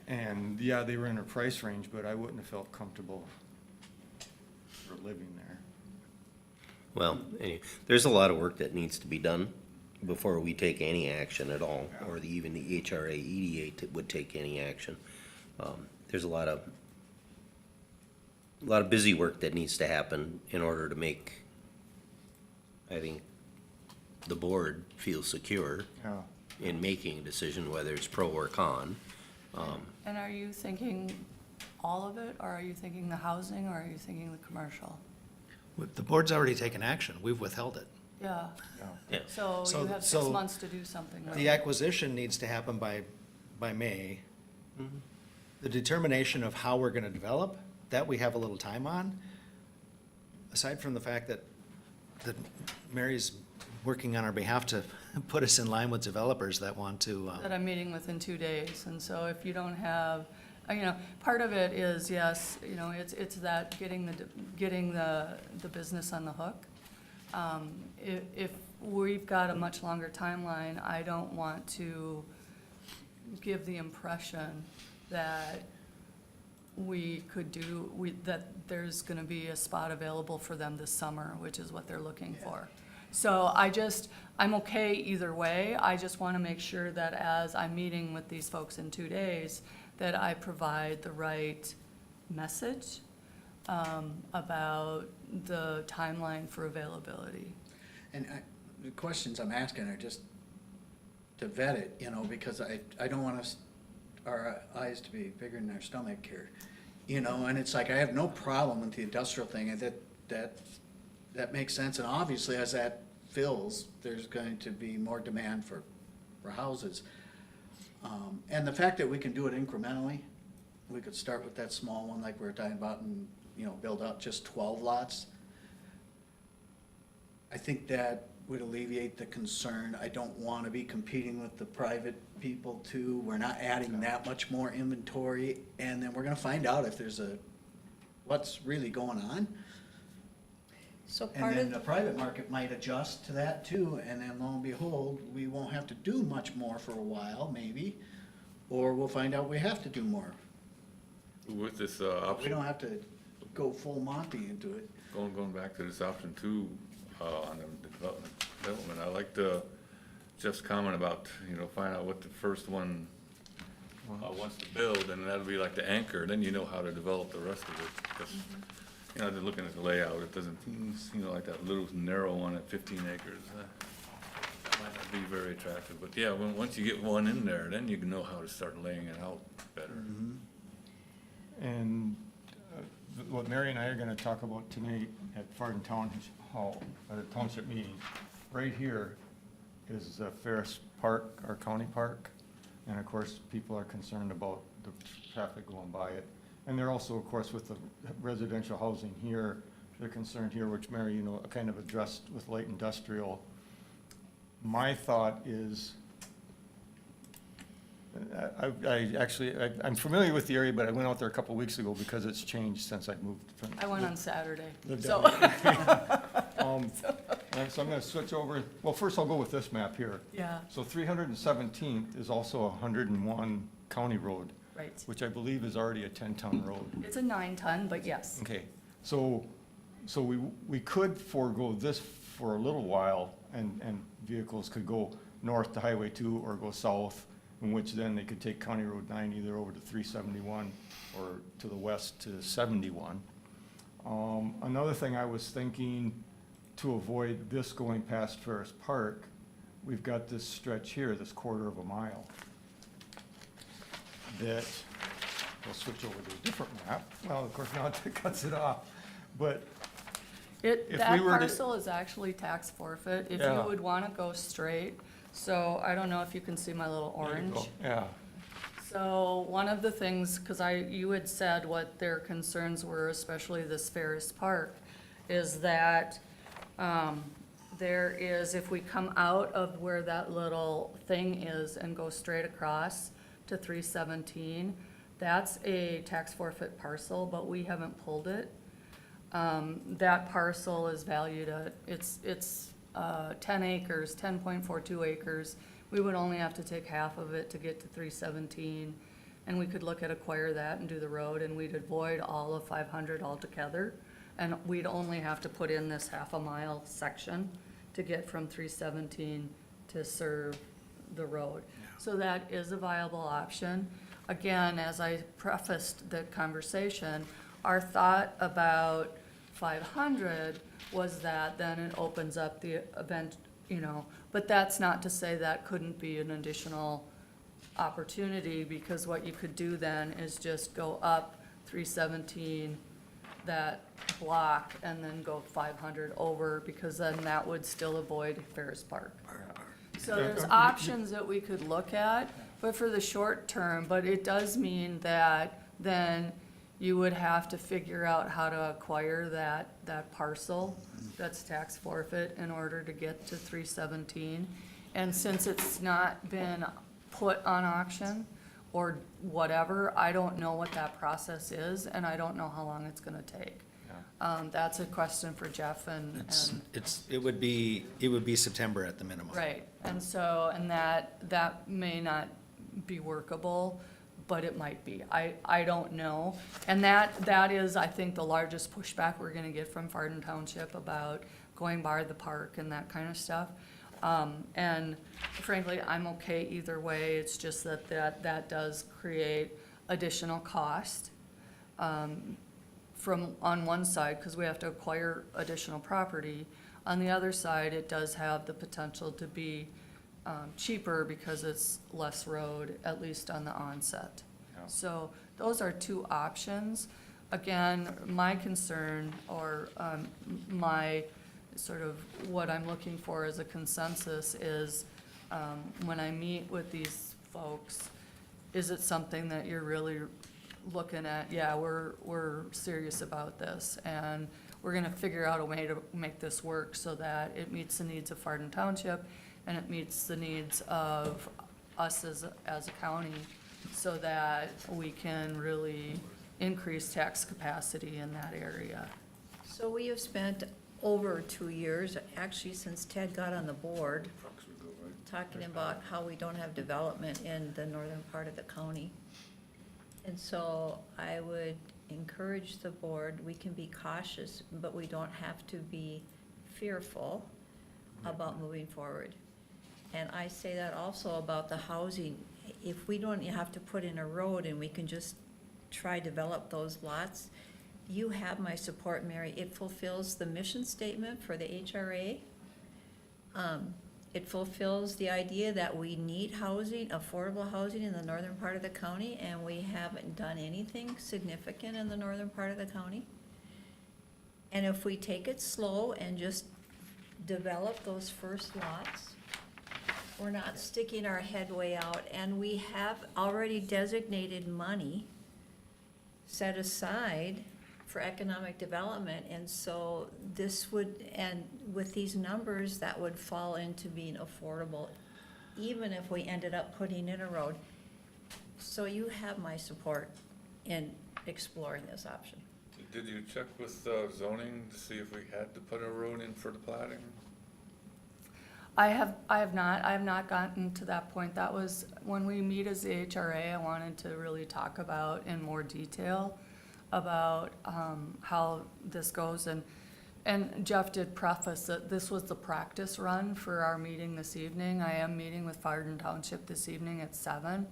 And, yeah, they were in a price range, but I wouldn't have felt comfortable for living there. Well, anyway, there's a lot of work that needs to be done before we take any action at all, or even the HRA-EDA would take any action. There's a lot of busy work that needs to happen in order to make, I think, the board feel secure Yeah. in making a decision whether it's pro or con. And are you thinking all of it, or are you thinking the housing, or are you thinking the commercial? The board's already taken action. We've withheld it. Yeah, Yeah. so So- you have so 6 months to do something with The it. acquisition needs to happen by May. The determination of how we're gonna develop, that we have a little time on. Aside from the fact that Mary's working on our behalf to put us in line with developers that want to, That I'm meeting with in 2 days, and so if you don't have, part of it is, yes, it's that getting the business on the hook. If we've got a much longer timeline, I don't want to give the impression that that there's gonna be a spot available for them this summer, which is what they're looking for. So I'm okay either way. I just wanna make sure that as I'm meeting with these folks in 2 days, that I provide the right message about the timeline for availability. And the questions I'm asking are just to vet it, because I don't want us, our eyes to be bigger than our stomach here. And it's like, I have no problem with the industrial thing, and that makes sense. And obviously, as that fills, there's going to be more demand for houses. And the fact that we can do it incrementally, we could start with that small one like we were talking about and, build out just 12 lots. I think that would alleviate the concern. I don't want to be competing with the private people too. We're not adding that much more inventory, and then we're gonna find out if there's what's really going on. So And part then of, the private market might adjust to that too, and then lo and behold, we won't have to do much more for a while, maybe. Or we'll find out we have to do more. With this We option, don't have to go full Monty into it. going back to this option 2, on the development, I liked Jeff's comment about, find out what the first one wants to build, and that'll be like the anchor, then you know how to develop the rest of it. 'Cause, just looking at the layout, it doesn't seem like that little narrow one at 15 acres. That might not be very attractive, but yeah, once you get one in there, then you can know how to start laying it out better. And what Mary and I are gonna talk about tonight at Farden Town Hall, at a township meeting, right here is Ferris Park, our county park. And of course, people are concerned about the traffic going by it. And they're also, of course, with the residential housing here, they're concerned here, which Mary, kind of addressed with light industrial. My thought is, I'm familiar with the area, but I went out there a couple of weeks ago because it's changed since I moved from. I went on Saturday, lived so. So I'm gonna switch over, well, first I'll go with this map here. Yeah, So 317th is also a 101 county road, right. which I believe is already a 10-ton road. It's a 9-ton, but yes. Okay, so we could forego this for a little while, and vehicles could go north to Highway 2 or go south, in which then they could take County Road 9 either over to 371 or to the west to 71. Another thing I was thinking, to avoid this going past Ferris Park, we've got this stretch here, this 1/4 mile, that, we'll switch over to a different map. Well, of course, now it cuts it off, but If That we were to- parcel is actually tax forfeit, if you Yeah. would wanna go straight. So I don't know if you can see my little there you go. orange. Yeah, So one of the things, cause you had said what their concerns were, especially this Ferris Park, is that, there is, if we come out of where that little thing is and go straight across to 317, that's a tax forfeit parcel, but we haven't pulled it. That parcel is valued at, it's 10 acres, 10.42 acres. We would only have to take half of it to get to 317, and we could look at acquire that and do the road, and we'd avoid all of 500 altogether. and we'd only have to put in this half a mile section to get from 317 to serve the road. So that is a viable option. Again, as I prefaced the conversation, our thought about 500 was that then it opens up the event, you know, but that's not to say that couldn't be an additional opportunity, because what you could do then is just go up 317, that block, and then go 500 over, because then that would still avoid Ferris Park. So there's options that we could look at, but for the short term, but it does mean that then you would have to figure out how to acquire that parcel that's tax forfeit in order to get to 317. And since it's not been put on auction or whatever, I don't know what that process is, and I don't know how long it's gonna take. That's a question for Jeff and. It would be September at the minimum. Right, and so, and that may not be workable, but it might be. I don't know. And that is, I think, the largest pushback we're gonna get from Farden Township about going by the park and that kind of stuff. And frankly, I'm okay either way. It's just that does create additional cost, from, on one side, because we have to acquire additional property. On the other side, it does have the potential to be cheaper because it's less road, at least on the onset. Yeah. So those are two options. Again, my concern, or my sort of what I'm looking for as a consensus is, when I meet with these folks, is it something that you're really looking at? Yeah, we're serious about this, and we're gonna figure out a way to make this work so that it meets the needs of Farden Township and it meets the needs of us as a county, so that we can really increase tax capacity in that area. So we have spent over 2 years, actually since Ted got on the board, Trucks would go, right? talking about how we don't have development in the northern part of the county. And so I would encourage the board, we can be cautious, but we don't have to be fearful about moving forward. And I say that also about the housing. If we don't have to put in a road and we can just try develop those lots, you have my support, Mary. It fulfills the mission statement for the HRA. It fulfills the idea that we need housing, affordable housing in the northern part of the county, and we haven't done anything significant in the northern part of the county. And if we take it slow and just develop those first lots, we're not sticking our head way out, and we have already designated money set aside for economic development, and so this would, and with these numbers, that would fall into being affordable, even if we ended up putting in a road. So you have my support in exploring this option. Did you check with zoning to see if we had to put a road in for the plating? I have not gotten to that point. That was, when we meet as the HRA, I wanted to really talk about in more detail about how this goes, and Jeff did preface that this was the practice run for our meeting this evening. I am meeting with Farden Township this evening at 7,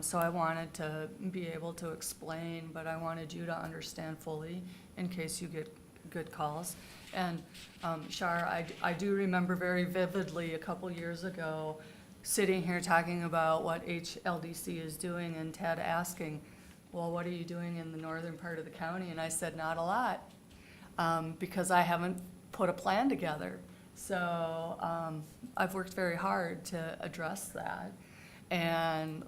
so I wanted to be able to explain, but I wanted you to understand fully in case you get good calls. And Shar, I do remember very vividly a couple years ago sitting here talking about what HLDC is doing, and Ted asking, well, what are you doing in the northern part of the county? And I said, not a lot, because I haven't put a plan together. So I've worked very hard to address that and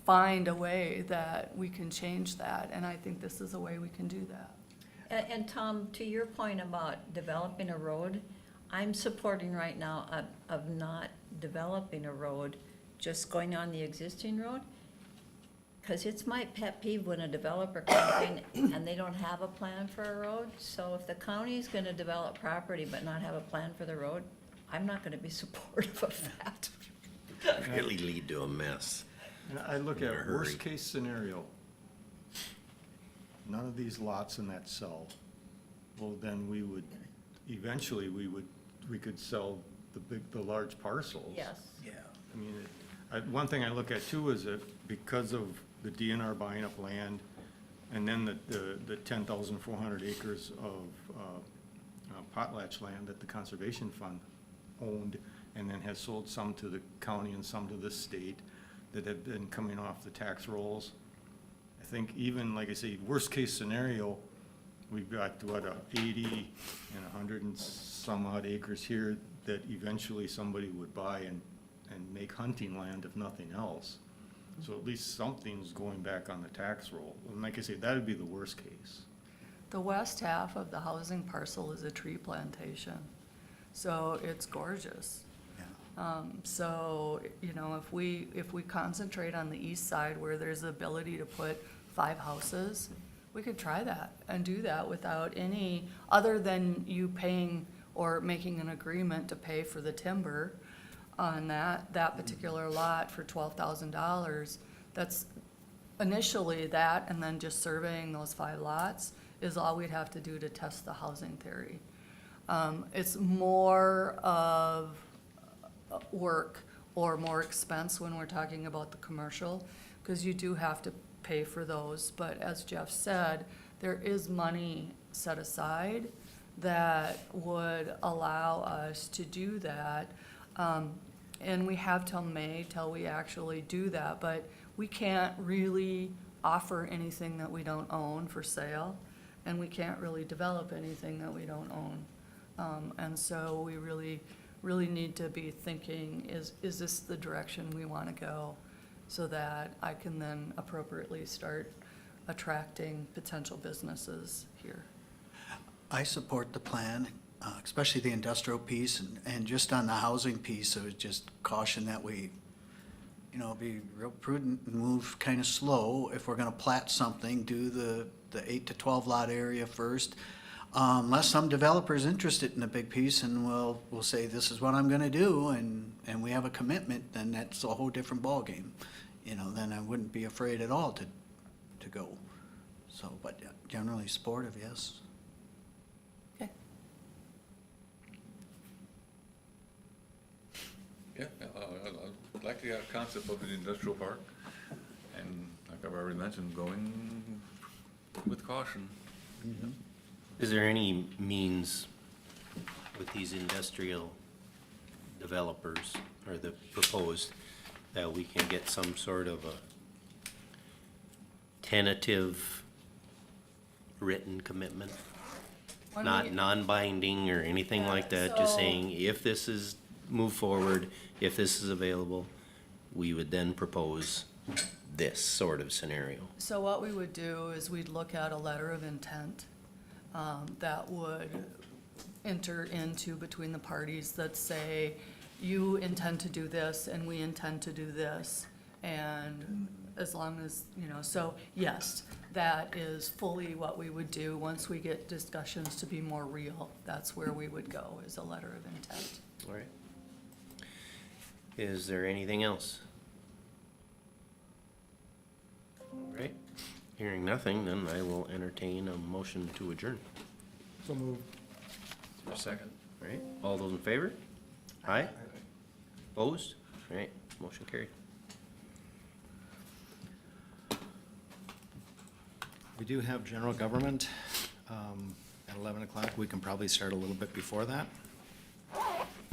find a way that we can change that, and I think this is a way we can do that. And Tom, to your point about developing a road, I'm supporting right now of not developing a road, just going on the existing road. Because it's my pet peeve when a developer comes in and they don't have a plan for a road. So if the county's gonna develop property but not have a plan for the road, I'm not gonna be supportive of that. Really lead to a mess. And I look In a at hurry. worst-case scenario. None of these lots in that cell well, then eventually we could sell the large parcels. Yes. Yeah. I mean, one thing I look at too is that because of the DNR buying up land, and then the 10,400 acres of potlatch land that the Conservation Fund owned, and then has sold some to the county and some to the state that have been coming off the tax rolls. I think even, like I say, worst case scenario, we've got, what, 80 and 100 and some odd acres here that eventually somebody would buy and make hunting land if nothing else. So at least something's going back on the tax roll. And like I say, that'd be the worst case. The west half of the housing parcel is a tree plantation, so it's gorgeous. Yeah. So, you know, if we concentrate on the east side where there's the ability to put 5 houses, we could try that and do that without any, other than you paying or making an agreement to pay for the timber on that particular lot for $12,000. That's initially that, and then just surveying those 5 lots is all we'd have to do to test the housing theory. It's more of work or more expense when we're talking about the commercial, because you do have to pay for those. But as Jeff said, there is money set aside that would allow us to do that. And we have till May till we actually do that, but we can't really offer anything that we don't own for sale, and we can't really develop anything that we don't own. And so we really need to be thinking, is this the direction we want to go, so that I can then appropriately start attracting potential businesses here. I support the plan, especially the industrial piece, and just on the housing piece, I would just caution that we, you know, be real prudent and move kind of slow. If we're gonna plat something, do the 8 to 12 lot area first. Unless some developer's interested in a big piece and we'll say, this is what I'm gonna do, and we have a commitment, then that's a whole different ballgame. You know, then I wouldn't be afraid at all to go. So, but generally supportive, yes. Okay. Yeah, I'd like the concept of an industrial park, and like I've already mentioned, going with caution. Is there any means with these industrial developers, or the proposed, that we can get some sort of a tentative written commitment? When Not we- non-binding or anything like Yeah, that, just so- saying, if this is move forward, if this is available, we would then propose this sort of scenario. So what we would do is we'd look at a letter of intent that would enter into between the parties that say, you intend to do this and we intend to do this. And as long as, you know, so yes, that is fully what we would do. Once we get discussions to be more real, that's where we would go, is a letter of intent. All right. Is there anything else? All right. Hearing nothing, then I will entertain a motion to adjourn. So moved. Is there a second? All right. All those in favor? Aye. Opposed? All right. Motion carried. We do have general government at 11 o'clock. We can probably start a little bit before that.